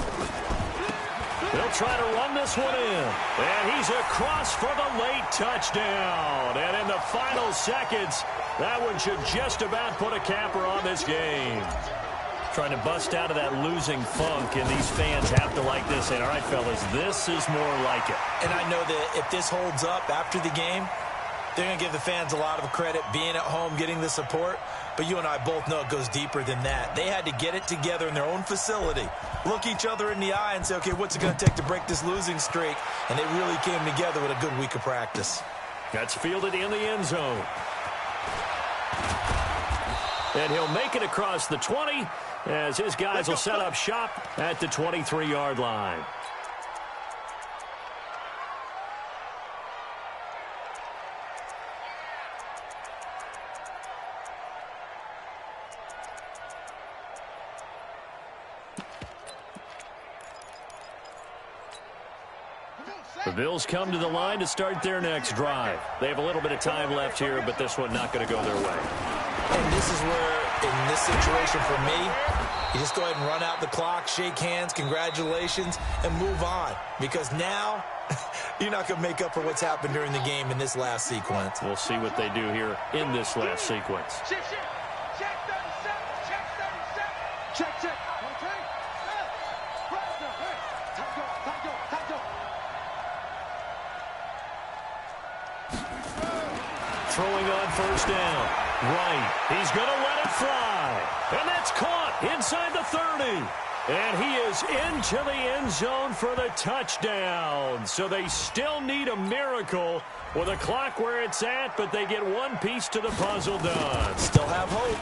They'll try to run this one in. And he's across for the late touchdown. And in the final seconds, that one should just about put a capper on this game. Trying to bust out of that losing funk, and these fans have to like this. And all right, fellas, this is more like it. And I know that if this holds up after the game, they're going to give the fans a lot of credit being at home, getting the support. But you and I both know it goes deeper than that. They had to get it together in their own facility, look each other in the eye and say, okay, what's it going to take to break this losing streak? And they really came together with a good week of practice. That's fielded in the end zone. And he'll make it across the 20 as his guys will set up shop at the 23-yard line. The Bills come to the line to start their next drive. They have a little bit of time left here, but this one not going to go their way. And this is where, in this situation for me, you just go ahead and run out the clock, shake hands, congratulations, and move on. Because now, you're not going to make up for what's happened during the game in this last sequence. We'll see what they do here in this last sequence. Check 37. Check 37. Check. Okay. Time go. Throwing on first down. Right. He's going to let it fly. And that's caught inside the 30. And he is into the end zone for the touchdown. So they still need a miracle with a clock where it's at, but they get one piece to the puzzle done. Still have hope.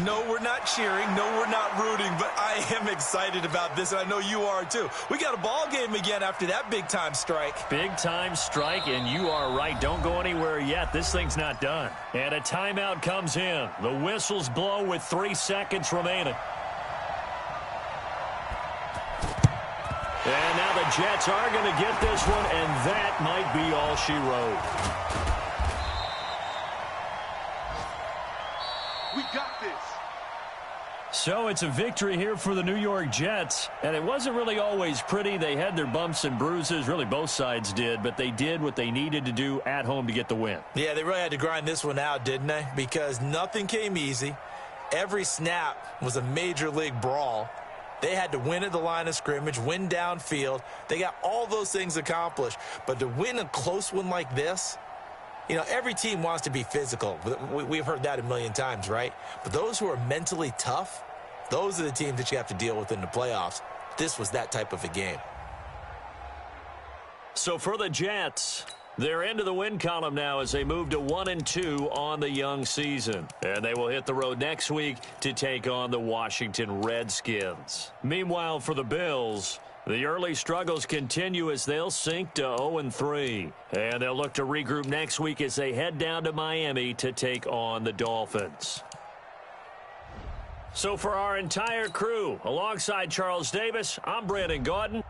No, we're not cheering. No, we're not rooting, but I am excited about this, and I know you are too. We got a ball game again after that big-time strike. Big-time strike, and you are right. Don't go anywhere yet. This thing's not done. And a timeout comes in. The whistles blow with 3 seconds remaining. And now the Jets are going to get this one, and that might be all she wrote. We got this. So it's a victory here for the New York Jets, and it wasn't really always pretty. They had their bumps and bruises, really both sides did, but they did what they needed to do at home to get the win. Yeah, they really had to grind this one out, didn't they? Because nothing came easy. Every snap was a major league brawl. They had to win at the line of scrimmage, win downfield. They got all those things accomplished. But to win a close one like this, you know, every team wants to be physical. We've heard that a million times, right? But those who are mentally tough, those are the teams that you have to deal with in the playoffs. This was that type of a game. So for the Jets, they're into the win column now as they move to 1-2 on the young season. And they will hit the road next week to take on the Washington Redskins. Meanwhile, for the Bills, the early struggles continue as they'll sink to 0-3. And they'll look to regroup next week as they head down to Miami to take on the Dolphins. So for our entire crew, alongside Charles Davis, I'm Brandon Gaudin.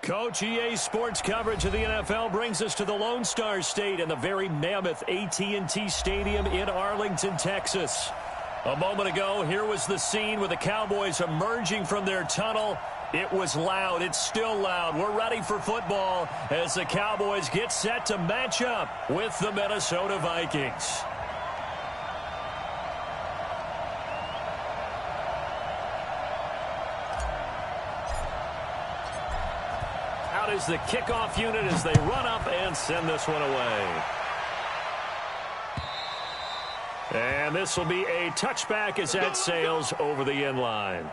Coach, EA Sports coverage of the NFL brings us to the Lone Star State and the very mammoth AT&T Stadium in Arlington, Texas. A moment ago, here was the scene with the Cowboys emerging from their tunnel. It was loud. It's still loud. We're ready for football as the Cowboys get set to match up with the Minnesota Vikings. Out is the kickoff unit as they run up and send this one away. And this will be a touchback as that sails over the end line.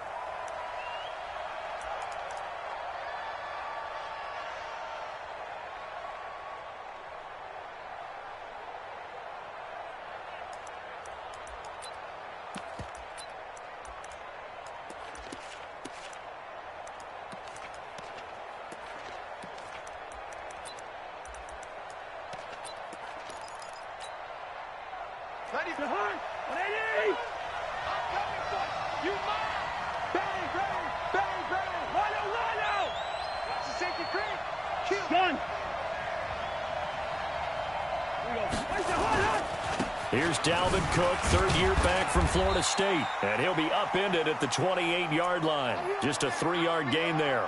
Here's Dalvin Cook, third year back from Florida State, and he'll be upended at the 28-yard line. Just a 3-yard gain there.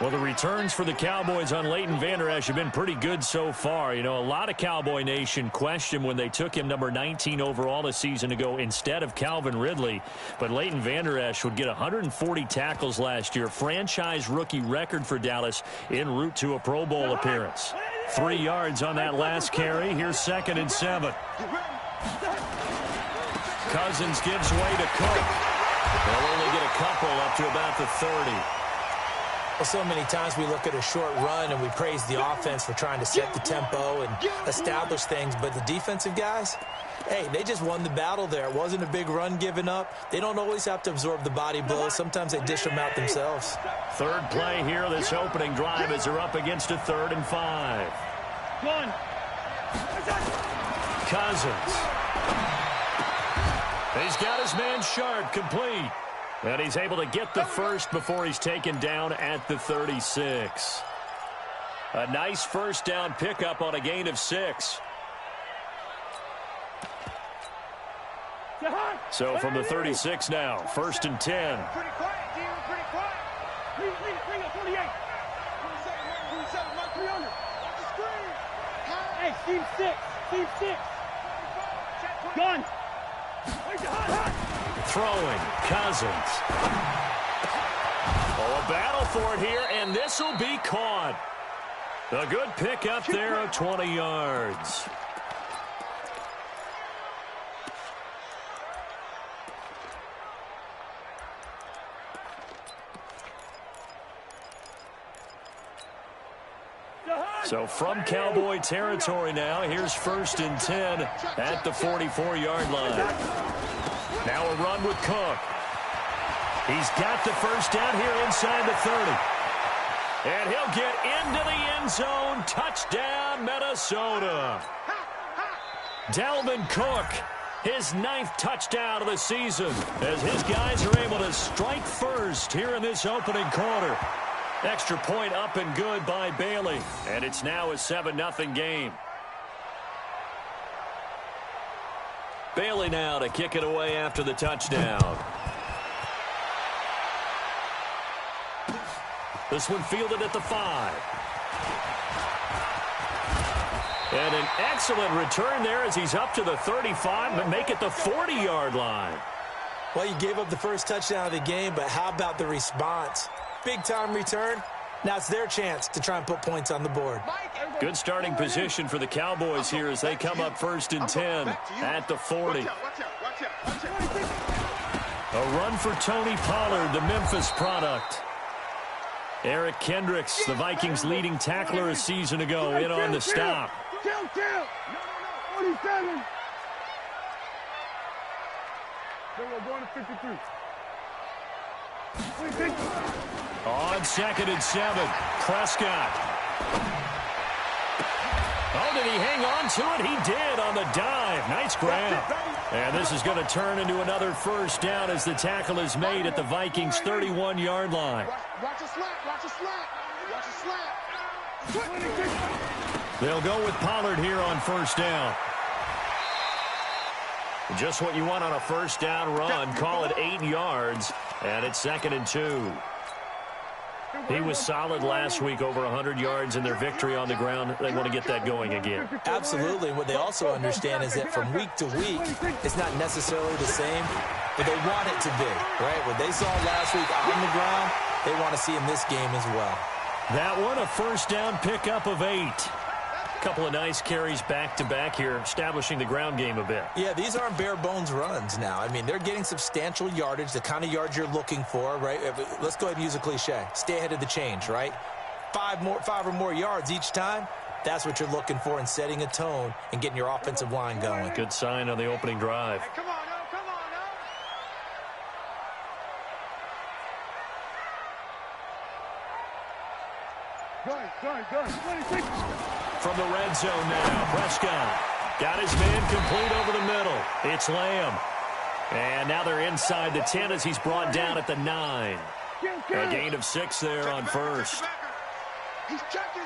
Well, the returns for the Cowboys on Leighton Vander Esch have been pretty good so far. You know, a lot of Cowboy Nation questioned when they took him number 19 overall a season ago instead of Calvin Ridley. But Leighton Vander Esch would get 140 tackles last year, franchise rookie record for Dallas en route to a Pro Bowl appearance. 3 yards on that last carry. Here's 2nd and 7. Cousins gives way to Cook. They'll only get a couple up to about the 30. Well, so many times we look at a short run and we praise the offense for trying to set the tempo and establish things. But the defensive guys, hey, they just won the battle there. It wasn't a big run given up. They don't always have to absorb the body blows. Sometimes they dish them out themselves. Third play here, this opening drive as they're up against a 3rd and 5. Cousins. He's got his man Sharp complete. And he's able to get the first before he's taken down at the 36. A nice first down pickup on a gain of 6. So from the 36 now, 1st and 10. Pretty quiet, D. Pretty quiet. Bring up 48. 27, mark 300. Watch the screen. Hey, team 6. Team 6. Gun. Throwing, Cousins. Oh, a battle for it here, and this will be caught. A good pickup there of 20 yards. So from Cowboy territory now, here's 1st and 10 at the 44-yard line. Now a run with Cook. He's got the first down here inside the 30. And he'll get into the end zone. Touchdown, Minnesota. Dalvin Cook, his 9th touchdown of the season, as his guys are able to strike first here in this opening quarter. Extra point up and good by Bailey. And it's now a 7-0 game. Bailey now to kick it away after the touchdown. This one fielded at the 5. And an excellent return there as he's up to the 35, but make it the 40-yard line. Well, you gave up the first touchdown of the game, but how about the response? Big-time return. Now it's their chance to try and put points on the board. Good starting position for the Cowboys here as they come up 1st and 10 at the 40. A run for Tony Pollard, the Memphis product. Eric Kendricks, the Vikings' leading tackler a season ago, in on the stop. 47. We're going to 53. On 2nd and 7, Prescott. Oh, did he hang on to it? He did on the dive. Nice grab. And this is going to turn into another first down as the tackle is made at the Vikings' 31-yard line. Watch a slant. Watch a slant. Watch a slant. They'll go with Pollard here on first down. Just what you want on a first down run. Call it 8 yards, and it's 2nd and 2. He was solid last week, over 100 yards in their victory on the ground. They want to get that going again. Absolutely. What they also understand is that from week to week, it's not necessarily the same, but they want it to be, right? What they saw last week on the ground, they want to see in this game as well. That one, a first down pickup of 8. Couple of nice carries back-to-back here, establishing the ground game a bit. Yeah, these aren't bare-bones runs now. I mean, they're getting substantial yardage, the kind of yards you're looking for, right? Let's go ahead and use a cliche. Stay ahead of the change, right? 5 or more yards each time. That's what you're looking for in setting a tone and getting your offensive line going. Good sign on the opening drive. Hey, come on, now. Come on, now. Gun. 26. From the red zone now, Prescott got his man complete over the middle. It's Lamb. And now they're inside the 10 as he's brought down at the 9. A gain of 6 there on first. He's checking.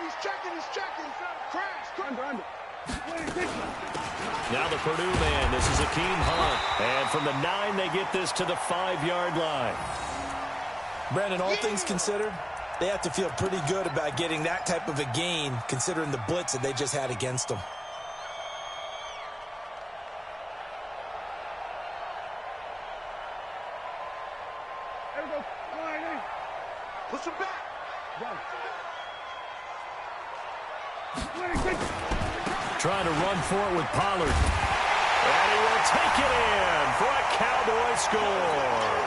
Crash. Now the Purdue man, this is Akeem Hunt. And from the 9, they get this to the 5-yard line. Brandon, all things considered, they have to feel pretty good about getting that type of a gain, considering the blitz that they just had against them. There we go. Push him back. Trying to run for it with Pollard. And he will take it in for a Cowboy score.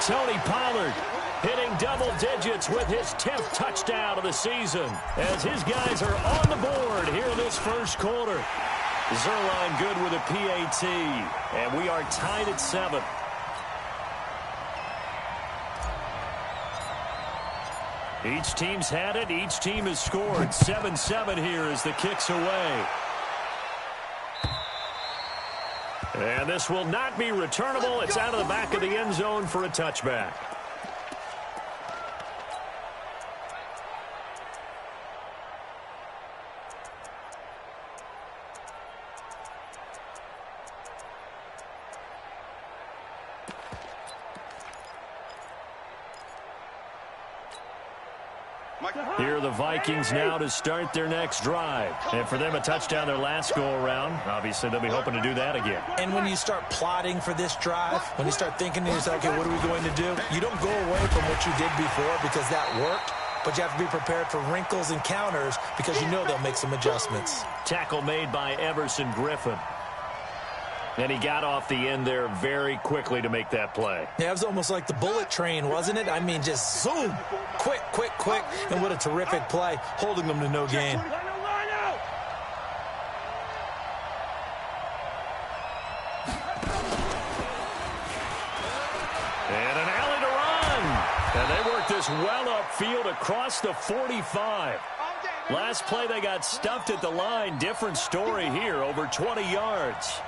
Tony Pollard hitting double digits with his 10th touchdown of the season as his guys are on the board here in this first quarter. Zuerlein good with a PAT, and we are tied at 7. Each team's had it. Each team has scored. 7-7 here as the kick's away. And this will not be returnable. It's out of the back of the end zone for a touchback. Here are the Vikings now to start their next drive. And for them, a touchdown their last go-around. Obviously, they'll be hoping to do that again. And when you start plotting for this drive, when you start thinking to yourself, okay, what are we going to do? You don't go away from what you did before because that worked, but you have to be prepared for wrinkles and counters because you know they'll make some adjustments. Tackle made by Everson Griffin. And he got off the end there very quickly to make that play. Yeah, it was almost like the bullet train, wasn't it? I mean, just zoom, quick, and what a terrific play, holding them to no gain. And an alley to run. And they work this well upfield across the 45. Last play, they got stuffed at the line. Different story here, over 20 yards.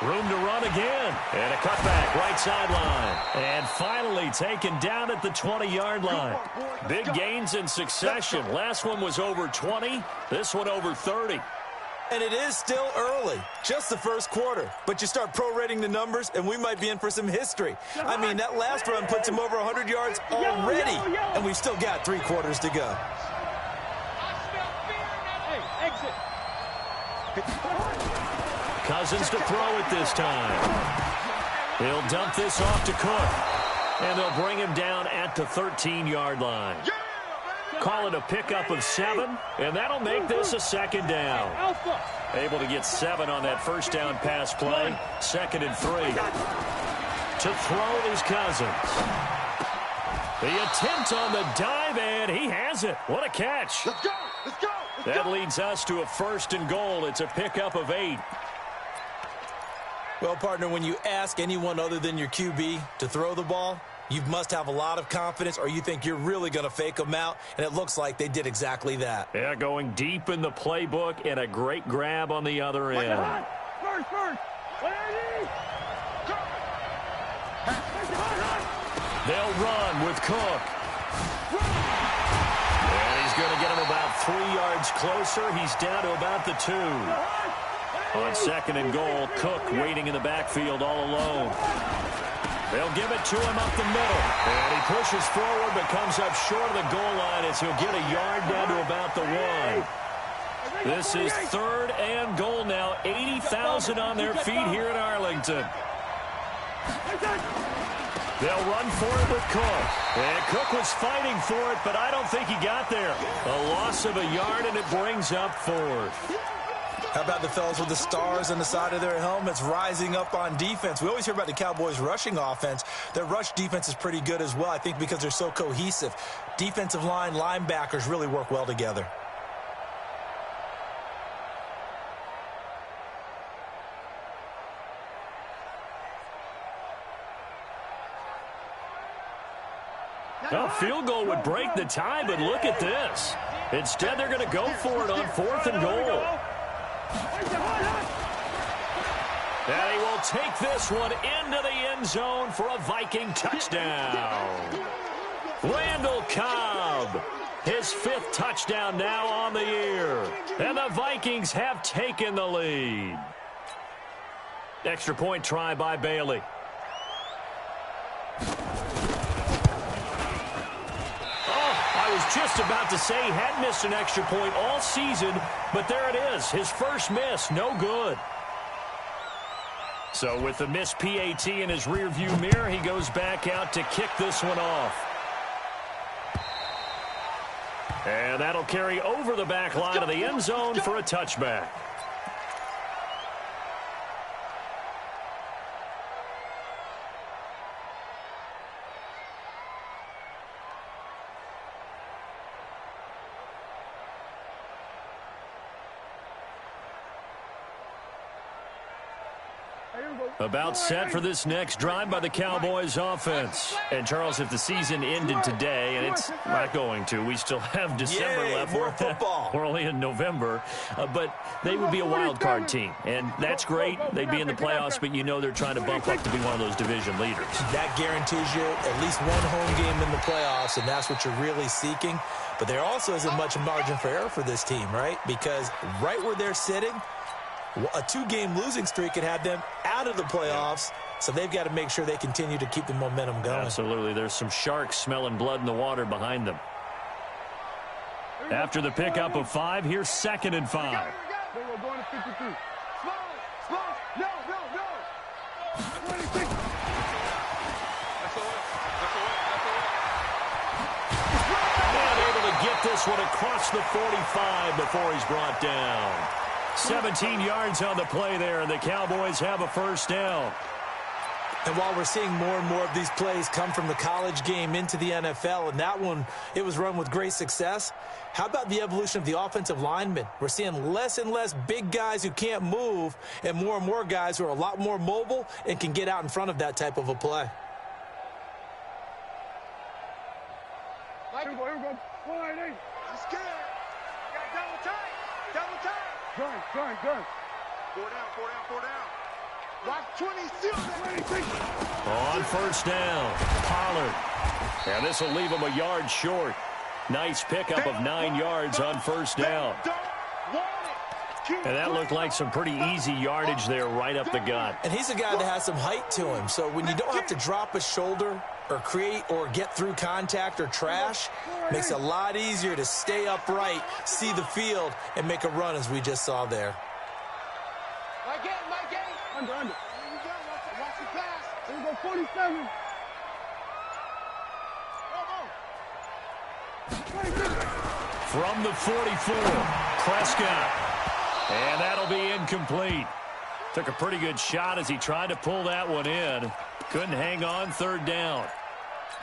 Room to run again. And a cutback, right sideline. And finally taken down at the 20-yard line. Big gains in succession. Last one was over 20. This one over 30. And it is still early, just the first quarter. But you start prorating the numbers, and we might be in for some history. I mean, that last run puts him over 100 yards already. And we've still got 3 quarters to go. Cousins to throw it this time. He'll dump this off to Cook. And they'll bring him down at the 13-yard line. Call it a pickup of 7, and that'll make this a second down. Able to get 7 on that first down pass play. 2nd and 3. To throw is Cousins. The attempt on the dive, and he has it. What a catch. Let's go. That leads us to a 1st and goal. It's a pickup of 8. Well, partner, when you ask anyone other than your QB to throw the ball, You must have a lot of confidence, or you think you're really going to fake them out, and it looks like they did exactly that. Yeah, going deep in the playbook and a great grab on the other end. First. They'll run with Cook. And he's going to get him about 3 yards closer. He's down to about the 2. On 2nd and goal, Cook waiting in the backfield all alone. They'll give it to him up the middle. And he pushes forward but comes up short of the goal line as he'll get a yard down to about the 1. This is 3rd and goal now. 80,000 on their feet here in Arlington. They'll run for it with Cook. And Cook was fighting for it, but I don't think he got there. A loss of a yard, and it brings up 4th. How about the fellas with the stars on the side of their helmets rising up on defense? We always hear about the Cowboys' rushing offense. Their rush defense is pretty good as well, I think, because they're so cohesive. Defensive line, linebackers really work well together. A field goal would break the tie, but look at this. Instead, they're going to go for it on 4th and goal. And he will take this one into the end zone for a Viking touchdown. Randall Cobb, his 5th touchdown now on the year. And the Vikings have taken the lead. Extra point try by Bailey. I was just about to say he had missed an extra point all season, but there it is. His first miss, no good. So with the missed PAT in his rearview mirror, he goes back out to kick this one off. And that'll carry over the back line of the end zone for a touchback. About set for this next drive by the Cowboys offense. And, Charles, if the season ended today, and it's not going to, we still have December left. More football. We're only in November. But they would be a wild card team. And that's great. They'd be in the playoffs, but you know they're trying to bump up to be one of those division leaders. That guarantees you at least one home game in the playoffs, and that's what you're really seeking. But there also isn't much margin for error for this team, right? Because right where they're sitting, a 2-game losing streak could have them out of the playoffs, so they've got to make sure they continue to keep the momentum going. Absolutely. There's some sharks smelling blood in the water behind them. After the pickup of 5, here's 2nd and 5. We're going to 53. Small. No. 26. And able to get this one across the 45 before he's brought down. 17 yards on the play there, and the Cowboys have a first down. And while we're seeing more and more of these plays come from the college game into the NFL, and that one, it was run with great success, how about the evolution of the offensive linemen? We're seeing less and less big guys who can't move and more guys who are a lot more mobile and can get out in front of that type of a play. Here we go. 488. He's scared. You got double tight. Gun. 4 down. Watch 20, seal that. On first down, Pollard. And this will leave him a yard short. Nice pickup of 9 yards on first down. And that looked like some pretty easy yardage there right up the gut. And he's a guy that has some height to him, so when you don't have to drop a shoulder or create or get through contact or trash, makes it a lot easier to stay upright, see the field, and make a run as we just saw there. My game. Under. Here we go. Watch the pass. Here we go, 47. From the 44, Prescott. And that'll be incomplete. Took a pretty good shot as he tried to pull that one in. Couldn't hang on, 3rd down.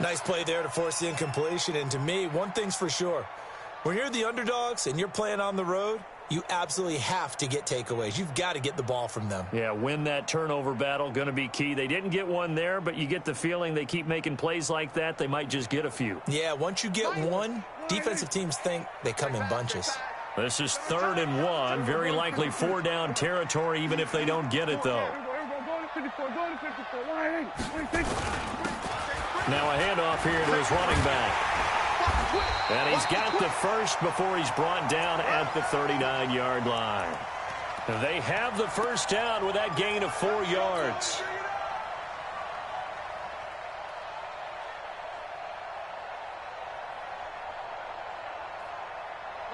Nice play there to force the incompletion. And to me, one thing's for sure. When you're the underdogs and you're playing on the road, you absolutely have to get takeaways. You've got to get the ball from them. Yeah, win that turnover battle, going to be key. They didn't get one there, but you get the feeling they keep making plays like that, they might just get a few. Yeah, once you get one, defensive teams think they come in bunches. This is 3rd and 1, very likely 4-down territory, even if they don't get it, though. Now a handoff here to his running back. And he's got the first before he's brought down at the 39-yard line. They have the first down with that gain of 4 yards.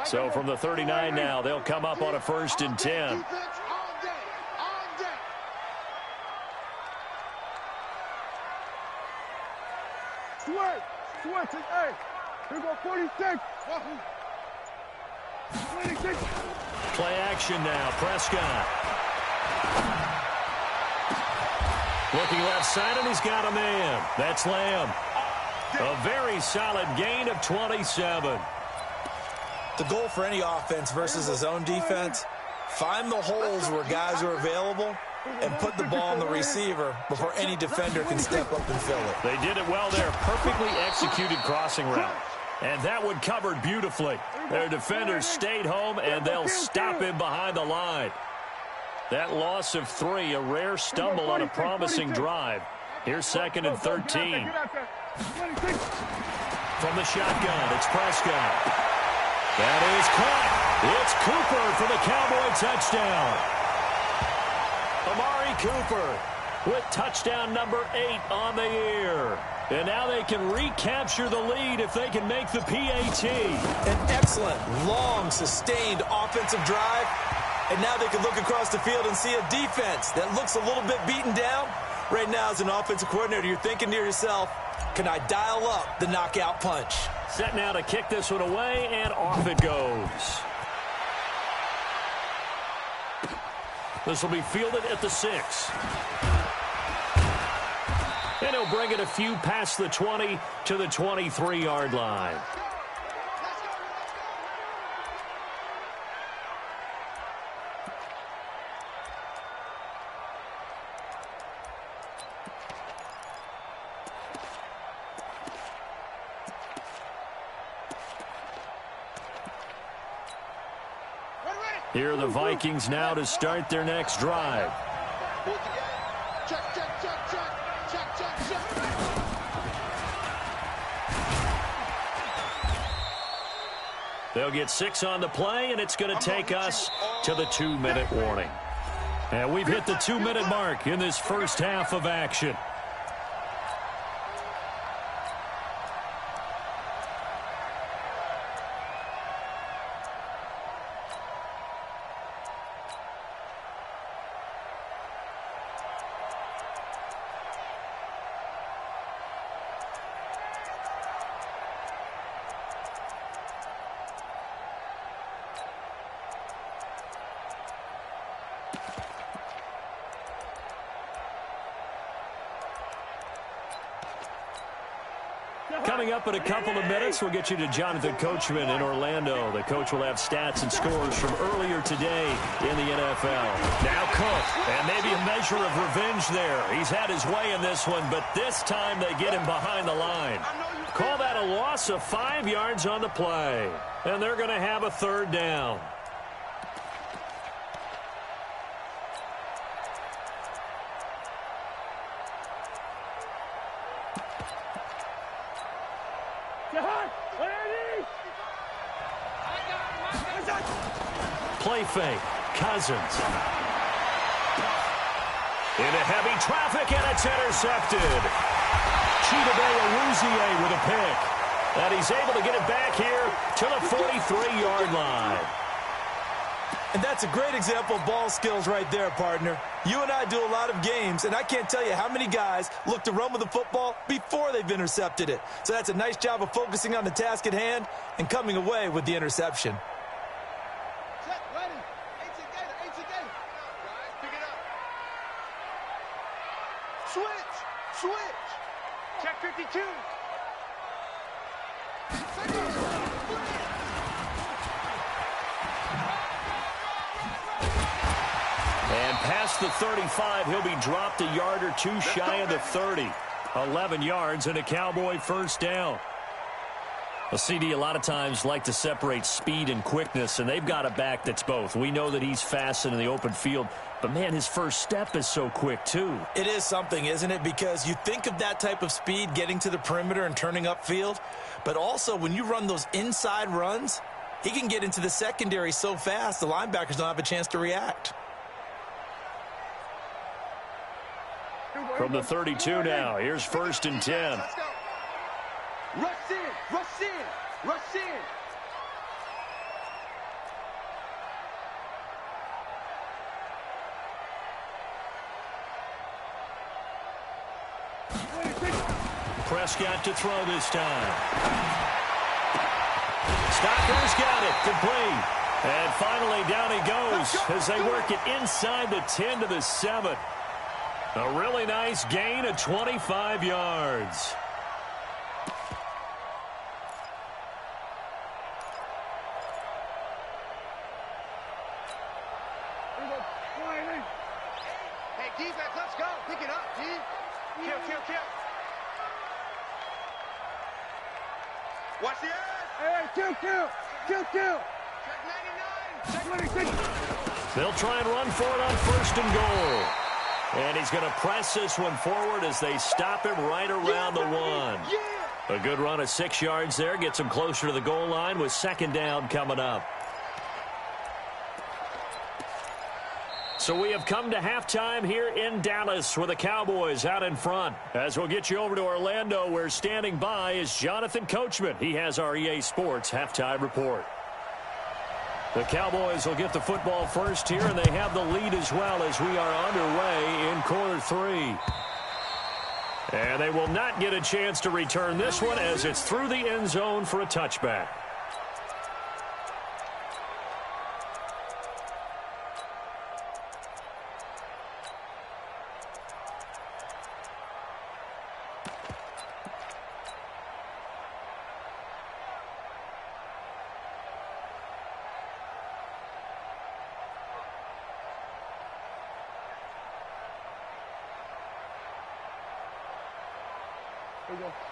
So from the 39 now, they'll come up on a 1st and 10. Switch, hey, here go 46. 26. Play action now, Prescott. Looking left side, and he's got a man. That's Lamb. A very solid gain of 27. The goal for any offense versus his own defense, find the holes where guys are available and put the ball on the receiver before any defender can step up and fill it. They did it well there. Perfectly executed crossing route. And that one covered beautifully. Their defenders stayed home, and they'll stop him behind the line. That loss of 3, a rare stumble on a promising drive. Here's 2nd and 13. From the shotgun, it's Prescott. That is caught. It's Cooper for the Cowboy touchdown. Amari Cooper with touchdown number 8 on the year. And now they can recapture the lead if they can make the PAT. An excellent, long, sustained offensive drive. And now they can look across the field and see a defense that looks a little bit beaten down. Right now, as an offensive coordinator, you're thinking to yourself, can I dial up the knockout punch? Set now to kick this one away, and off it goes. This will be fielded at the 6. And he'll bring it a few past the 20 to the 23-yard line. Here are the Vikings now to start their next drive. They'll get 6 on the play, and it's going to take us to the 2-minute warning. And we've hit the 2-minute mark in this first half of action. Coming up in a couple of minutes, we'll get you to Jonathan Coachman in Orlando. The coach will have stats and scores from earlier today in the NFL. Now Cook, and maybe a measure of revenge there. He's had his way in this one, but this time they get him behind the line. Call that a loss of 5 yards on the play, and they're going to have a 3rd down. Play fake. Cousins. Into heavy traffic, and it's intercepted. Chidobe Awuzie with a pick. And he's able to get it back here to the 43-yard line. And that's a great example of ball skills right there, partner. You and I do a lot of games, and I can't tell you how many guys look to run with the football before they've intercepted it. So that's a nice job of focusing on the task at hand and coming away with the interception. Switch. Check 52. And past the 35, he'll be dropped a yard or two shy of the 30. 11 yards and a Cowboy first down. A CD a lot of times like to separate speed and quickness, and they've got a back that's both. We know that he's fast in the open field, but, man, his first step is so quick, too. It is something, isn't it? Because you think of that type of speed getting to the perimeter and turning upfield, but also when you run those inside runs, he can get into the secondary so fast the linebackers don't have a chance to react. From the 32 now, here's 1st and 10. Rush in, rush in, rush in. Prescott to throw this time. Stocker's got it, complete. And finally down he goes as they work it inside the 10 to the 7. A really nice gain of 25 yards. Hey, defense, let's go. Pick it up, G. Kill. Watch the edge. Hey, kill. Check 99. Check 26. They'll try and run for it on 1st and goal. And he's going to press this one forward as they stop him right around the 1. A good run of 6 yards there. Gets him closer to the goal line with 2nd down coming up. So we have come to halftime here in Dallas with the Cowboys out in front. As we'll get you over to Orlando, where standing by is Jonathan Coachman. He has our EA Sports halftime report. The Cowboys will get the football first here, and they have the lead as well as we are underway in quarter 3. And they will not get a chance to return this one as it's through the end zone for a touchback.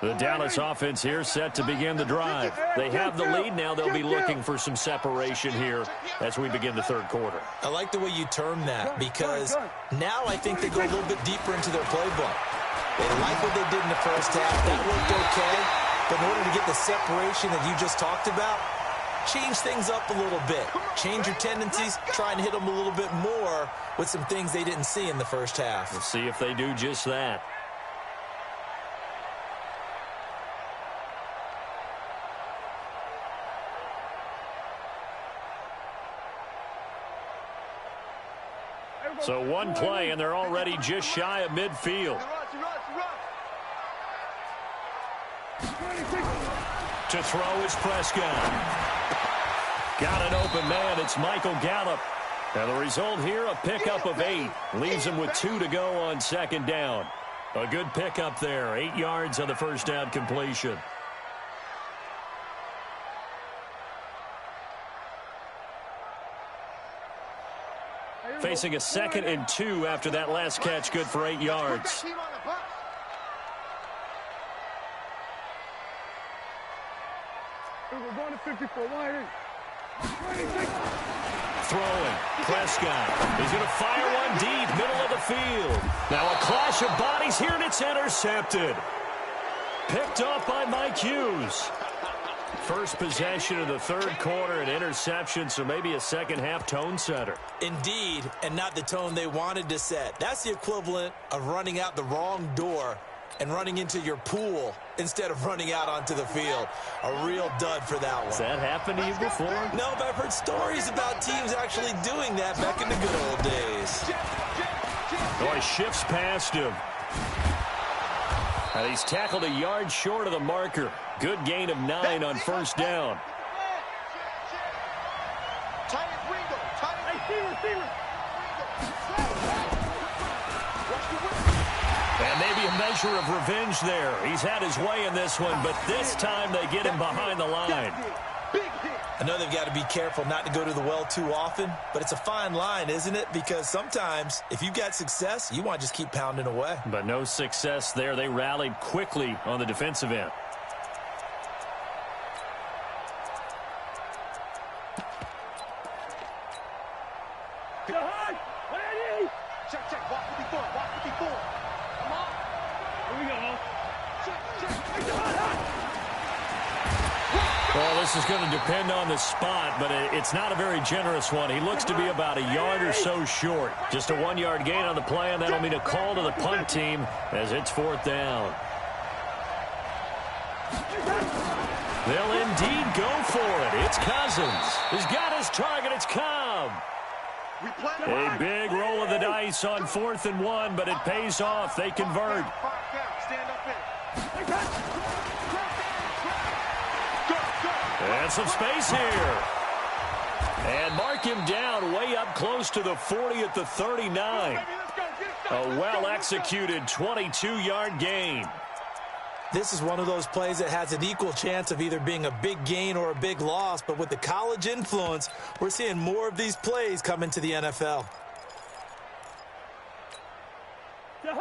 The Dallas offense here set to begin the drive. They have the lead. Now they'll be looking for some separation here as we begin the 3rd quarter. I like the way you term that because now I think they go a little bit deeper into their playbook. They like what they did in the first half. That worked okay. But in order to get the separation that you just talked about, change things up a little bit. Change your tendencies. Try and hit them a little bit more with some things they didn't see in the first half. We'll see if they do just that. So one play, and they're already just shy of midfield. To throw is Prescott. Got an open man. It's Michael Gallup. And the result here, a pickup of 8. Leaves him with 2 to go on 2nd down. A good pickup there. 8 yards on the first down completion. Facing a 2nd and 2 after that last catch, good for 8 yards. We're going to 54. Throwing. Prescott is going to fire one deep, middle of the field. Now a clash of bodies here, and it's intercepted. Picked off by Mike Hughes. First possession of the 3rd quarter, an interception, so maybe a second-half tone setter. Indeed, and not the tone they wanted to set. That's the equivalent of running out the wrong door and running into your pool instead of running out onto the field. A real dud for that one. Has that happened to you before? No, but I've heard stories about teams actually doing that back in the good old days. Oh, he shifts past him. And he's tackled a yard short of the marker. Good gain of 9 on 1st down. And maybe a measure of revenge there. He's had his way in this one, but this time they get him behind the line. Big hit. I know they've got to be careful not to go to the well too often, but it's a fine line, isn't it? Because sometimes if you've got success, you want to just keep pounding away. But no success there. They rallied quickly on the defensive end. Check, check. Walk 54. Walk 54. Come on. Here we go. Check, check. Well, this is going to depend on the spot, but it's not a very generous one. He looks to be about a yard or so short. Just a 1-yard gain on the play, and that'll mean a call to the punt team as it's 4th down. They'll indeed go for it. It's Cousins. He's got his target. It's Cobb. A big roll of the dice on 4th and 1, but it pays off. They convert. Stand up in. And some space here. And mark him down way up close to the 40 at the 39. A well-executed 22-yard gain. This is one of those plays that has an equal chance of either being a big gain or a big loss, but with the college influence, we're seeing more of these plays come into the NFL.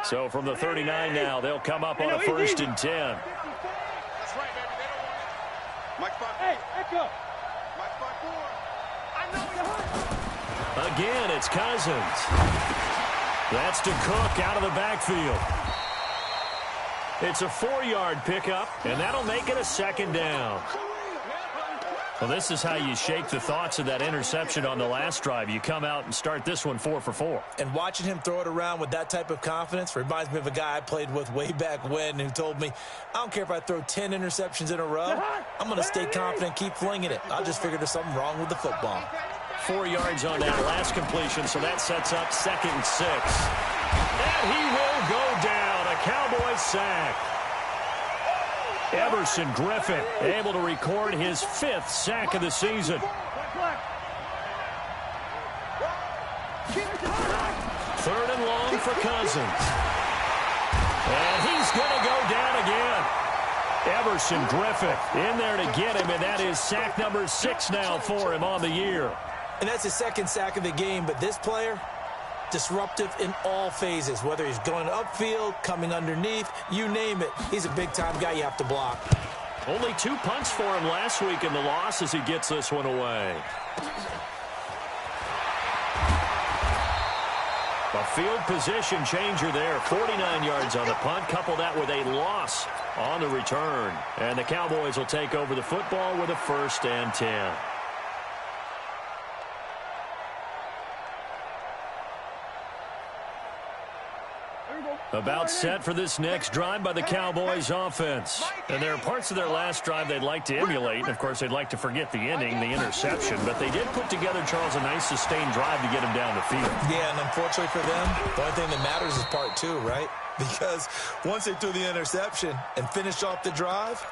So from the 39 now, they'll come up on a 1st and 10. That's right, baby. They don't want it. Mike 5-4. Hey, Echo. Mike 5-4. I know you're hurt. Again, it's Cousins. That's to Cook out of the backfield. It's a 4-yard pickup, and that'll make it a 2nd down. Well, this is how you shake the thoughts of that interception on the last drive. You come out and start this one 4 for 4. And watching him throw it around with that type of confidence reminds me of a guy I played with way back when who told me, I don't care if I throw 10 interceptions in a row, I'm going to stay confident and keep flinging it. I just figured there's something wrong with the football. 4 yards on that last completion, so that sets up 2nd and 6. And he will go down. A Cowboy sack. Everson Griffin able to record his 5th sack of the season. 3rd and long for Cousins. And he's going to go down again. Everson Griffin in there to get him, and that is sack number 6 now for him on the year. And that's his 2nd sack of the game, but this player, disruptive in all phases, whether he's going upfield, coming underneath, you name it. He's a big-time guy you have to block. Only 2 punts for him last week in the loss as he gets this one away. A field position changer there. 49 yards on the punt. Couple that with a loss on the return. And the Cowboys will take over the football with a 1st and 10. About set for this next drive by the Cowboys offense. And there are parts of their last drive they'd like to emulate. And, of course, they'd like to forget the ending, the interception. But they did put together, Charles, a nice sustained drive to get him down the field. Yeah, and unfortunately for them, the only thing that matters is part 2, right? Because once they threw the interception and finished off the drive,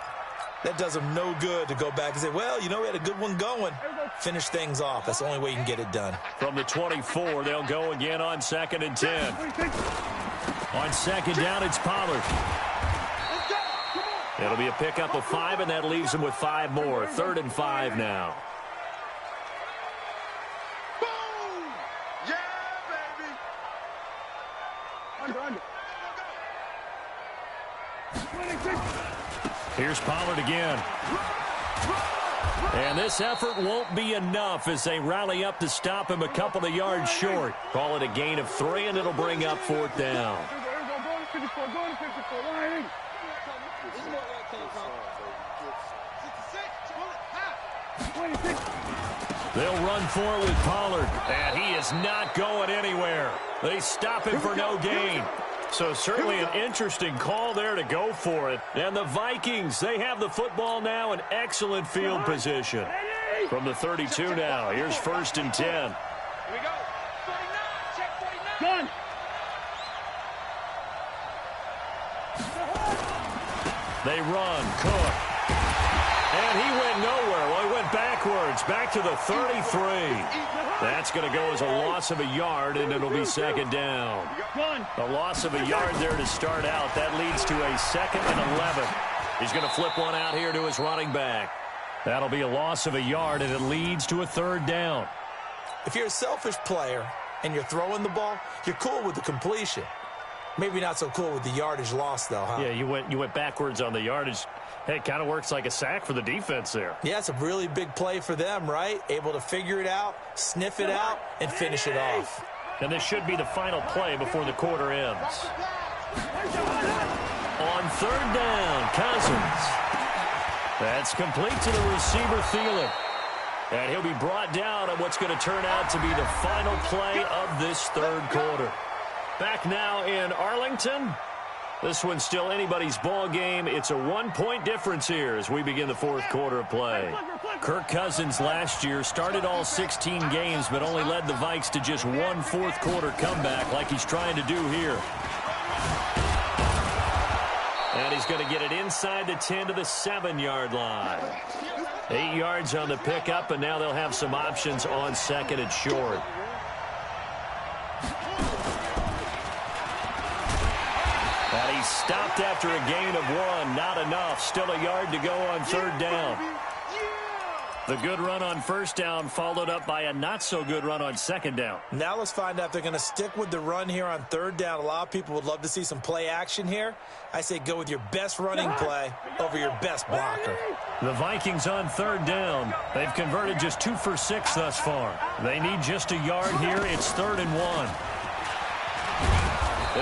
that does them no good to go back and say, well, you know, we had a good one going. Finish things off. That's the only way you can get it done. From the 24, they'll go again on 2nd and 10. On 2nd down, it's Pollard. It'll be a pickup of 5, and that leaves him with 5 more. 3rd and 5 now. Boom! Yeah, baby! Under. Here's Pollard again. And this effort won't be enough as they rally up to stop him a couple of yards short. Call it a gain of 3, and it'll bring up 4th down. They'll run for it with Pollard, and he is not going anywhere. They stop him for no gain. So certainly an interesting call there to go for it. And the Vikings, they have the football now in excellent field position. From the 32 now, here's 1st and 10. Here we go. 49. Check 49. Gun. They run. Cook. And he went nowhere. Well, he went backwards. Back to the 33. That's going to go as a loss of a yard, and it'll be 2nd down. A loss of a yard there to start out. That leads to a 2nd and 11. He's going to flip one out here to his running back. That'll be a loss of a yard, and it leads to a third down. If you're a selfish player and you're throwing the ball, you're cool with the completion. Maybe not so cool with the yardage loss, though, huh? Yeah, you went backwards on the yardage. Hey, it kind of works like a sack for the defense there. Yeah, it's a really big play for them, right? Able to figure it out, sniff it out, and finish it off. And this should be the final play before the quarter ends. On third down, Cousins. That's complete to the receiver, Thielen. And he'll be brought down on what's going to turn out to be the final play of this third quarter. Back now in Arlington. This one's still anybody's ball game. It's a 1-point difference here as we begin the fourth quarter of play. Kirk Cousins last year started all 16 games but only led the Vikes to just one fourth quarter comeback like he's trying to do here. And he's going to get it inside the 10 to the 7-yard line. 8 yards on the pickup, and now they'll have some options on second and short. And he stopped after a gain of 1. Not enough. Still a yard to go on third down. The good run on first down followed up by a not-so-good run on second down. Now let's find out if they're going to stick with the run here on third down. A lot of people would love to see some play action here. I say go with your best running play over your best blocker. The Vikings on third down. They've converted just 2 for 6 thus far. They need just a yard here. It's 3rd and 1.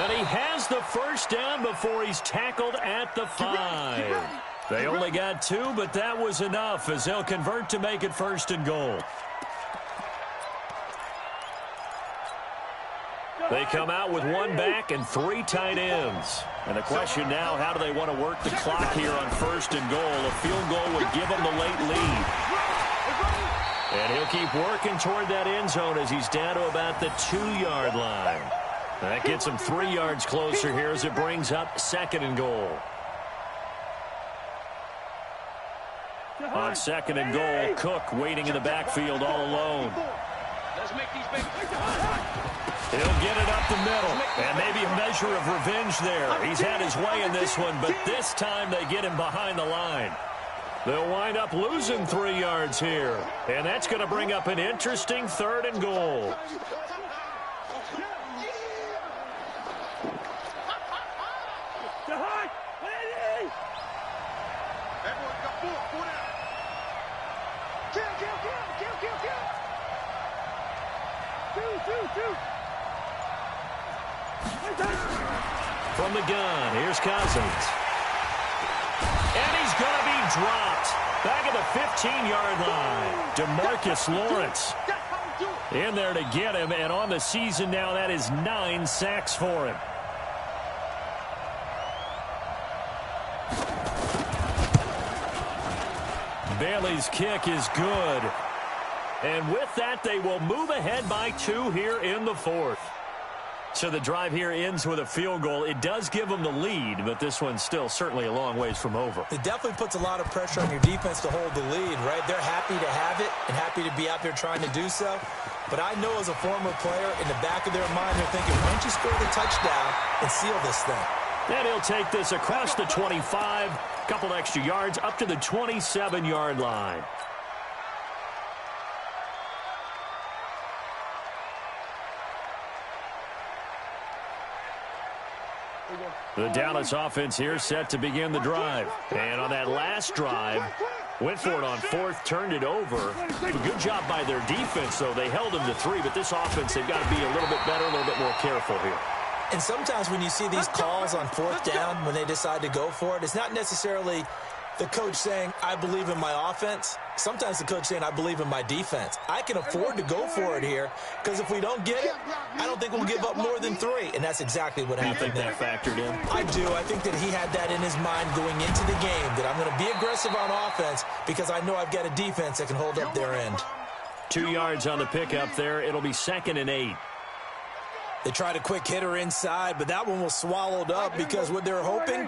And he has the first down before he's tackled at the 5. They only got 2, but that was enough as they'll convert to make it 1st and goal. They come out with 1 back and 3 tight ends. And the question now, how do they want to work the clock here on 1st and goal? A field goal would give them the late lead. And he'll keep working toward that end zone as he's down to about the 2-yard line. That gets him 3 yards closer here as it brings up 2nd and goal. On 2nd and goal, Cook waiting in the backfield all alone. He'll get it up the middle, and maybe a measure of revenge there. He's had his way in this one, but this time they get him behind the line. They'll wind up losing 3 yards here, and that's going to bring up an interesting 3rd and goal. From the gun, here's Cousins. And he's going to be dropped. Back at the 15-yard line. DeMarcus Lawrence in there to get him. And on the season now, that is 9 sacks for him. Bailey's kick is good. And with that, they will move ahead by 2 here in the 4th. So the drive here ends with a field goal. It does give them the lead, but this one's still certainly a long ways from over. It definitely puts a lot of pressure on your defense to hold the lead, right? They're happy to have it and happy to be out there trying to do so. But I know as a former player, in the back of their mind, they're thinking, why don't you score the touchdown and seal this thing? And he'll take this across the 25, a couple extra yards, up to the 27-yard line. The Dallas offense here set to begin the drive. And on that last drive, went for it on 4th, turned it over. Good job by their defense, though. They held them to 3, but this offense, they've got to be a little bit better, a little bit more careful here. And sometimes when you see these calls on 4th down, when they decide to go for it, it's not necessarily the coach saying, I believe in my offense. Sometimes the coach saying, I believe in my defense. I can afford to go for it here because if we don't get it, I don't think we'll give up more than 3. And that's exactly what happened there. That factored in? I do. I think that he had that in his mind going into the game, that I'm going to be aggressive on offense because I know I've got a defense that can hold up their end. 2 yards on the pickup there. It'll be 2nd and 8. They tried a quick hitter inside, but that one was swallowed up because what they're hoping,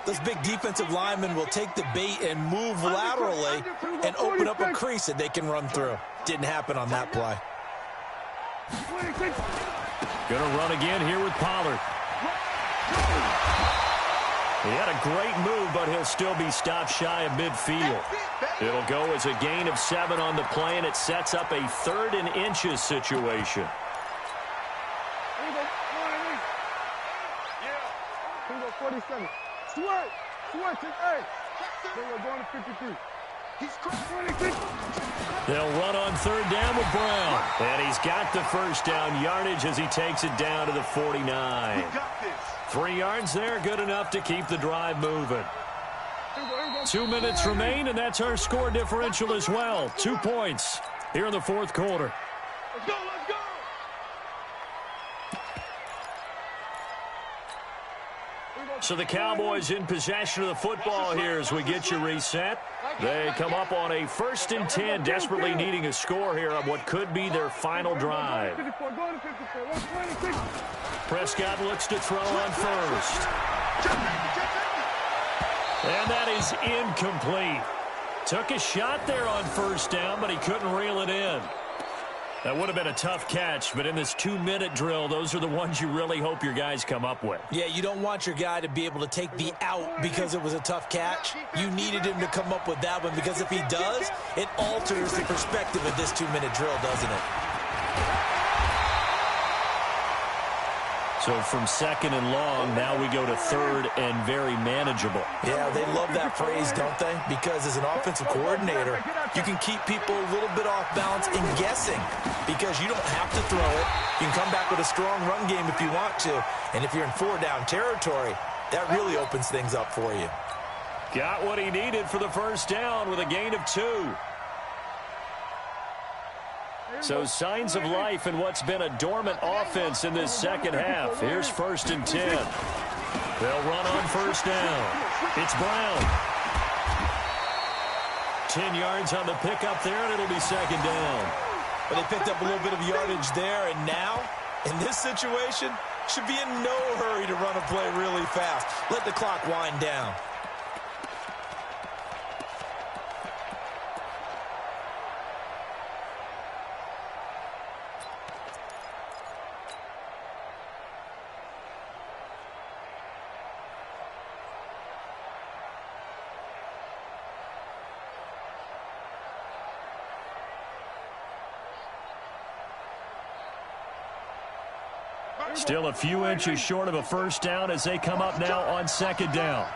those big defensive linemen will take the bait and move laterally and open up a crease that they can run through. Didn't happen on that play. Going to run again here with Pollard. He had a great move, but he'll still be stopped shy of midfield. It'll go as a gain of 7 on the play, and it sets up a 3rd and inches situation. Here we go. 47. Sweat. Hey. We're going to 53. He's 26. They'll run on 3rd down with Brown. And he's got the first down yardage as he takes it down to the 49. We got this. 3 yards there, good enough to keep the drive moving. 2 minutes remain, and that's our score differential as well. 2 points here in the 4th quarter. Let's go. So the Cowboys in possession of the football here as we get you reset. They come up on a 1st and 10, desperately needing a score here on what could be their final drive. Prescott looks to throw on first. And that is incomplete. Took a shot there on 1st down, but he couldn't reel it in. That would have been a tough catch, but in this 2-minute drill, those are the ones you really hope your guys come up with. Yeah, you don't want your guy to be able to take the out because it was a tough catch. You needed him to come up with that one because if he does, it alters the perspective of this 2-minute drill, doesn't it? So from 2nd and long, now we go to 3rd and very manageable. Yeah, they love that phrase, don't they? Because as an offensive coordinator, you can keep people a little bit off balance in guessing because you don't have to throw it. You can come back with a strong run game if you want to. And if you're in 4-down territory, that really opens things up for you. Got what he needed for the first down with a gain of 2. So signs of life in what's been a dormant offense in this second half. Here's 1st and 10. They'll run on first down. It's Brown. 10 yards on the pickup there, and it'll be 2nd down. But they picked up a little bit of yardage there, and now, in this situation, should be in no hurry to run a play really fast. Let the clock wind down. Still a few inches short of a first down as they come up now on 2nd down.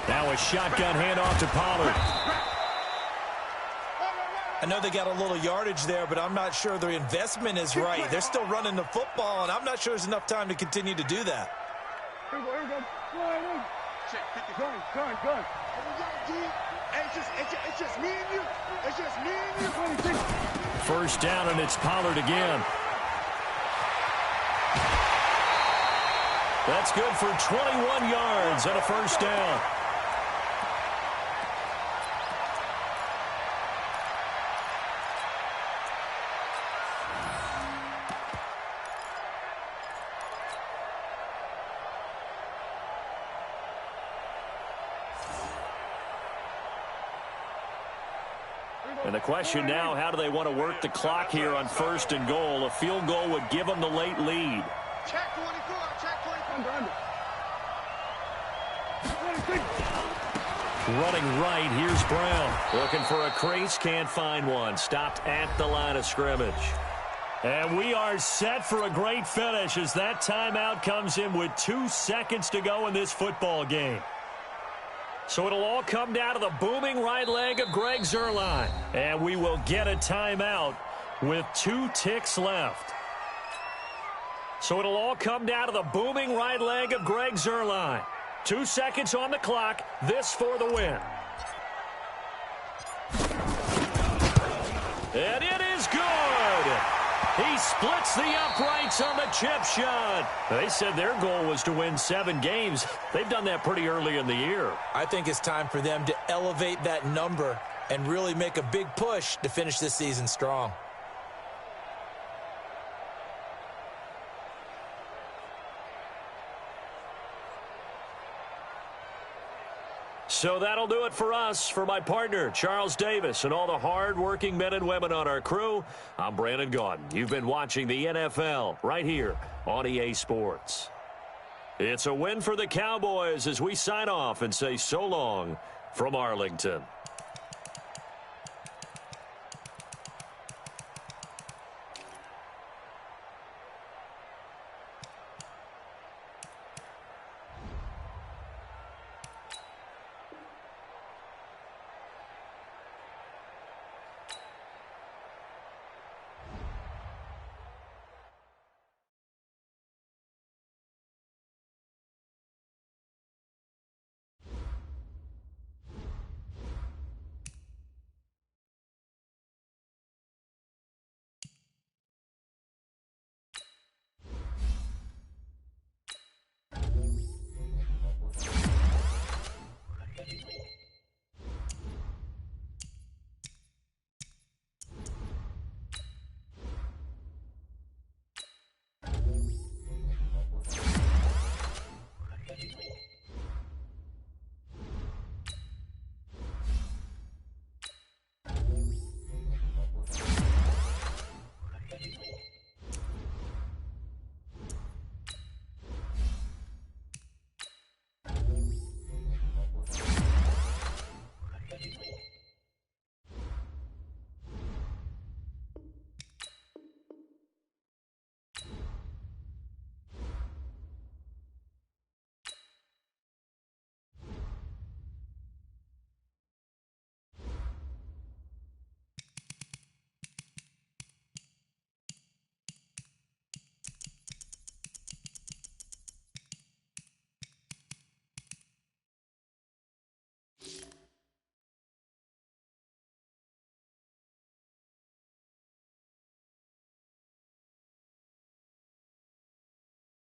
Now a shotgun handoff to Pollard. I know they got a little yardage there, but I'm not sure their investment is right. They're still running the football, and I'm not sure there's enough time to continue to do that. Gun. It's just me and you. It's just me and you. First down, and it's Pollard again. That's good for 21 yards on a first down. And the question now, how do they want to work the clock here on 1st and goal? A field goal would give them the late lead. Check 24. Under. Running right, here's Brown. Looking for a crease, can't find one. Stopped at the line of scrimmage. And we are set for a great finish as that timeout comes in with 2 seconds to go in this football game. So it'll all come down to the booming right leg of Greg Zuerlein. And we will get a timeout with 2 ticks left. So it'll all come down to the booming right leg of Greg Zuerlein. 2 seconds on the clock. This for the win. And it is good. He splits the uprights on the chip shot. They said their goal was to win 7 games. They've done that pretty early in the year. I think it's time for them to elevate that number and really make a big push to finish this season strong. So that'll do it for us. For my partner, Charles Davis, and all the hard-working men and women on our crew, I'm Brandon Gaudin. You've been watching the NFL right here on EA Sports. It's a win for the Cowboys as we sign off and say so long from Arlington.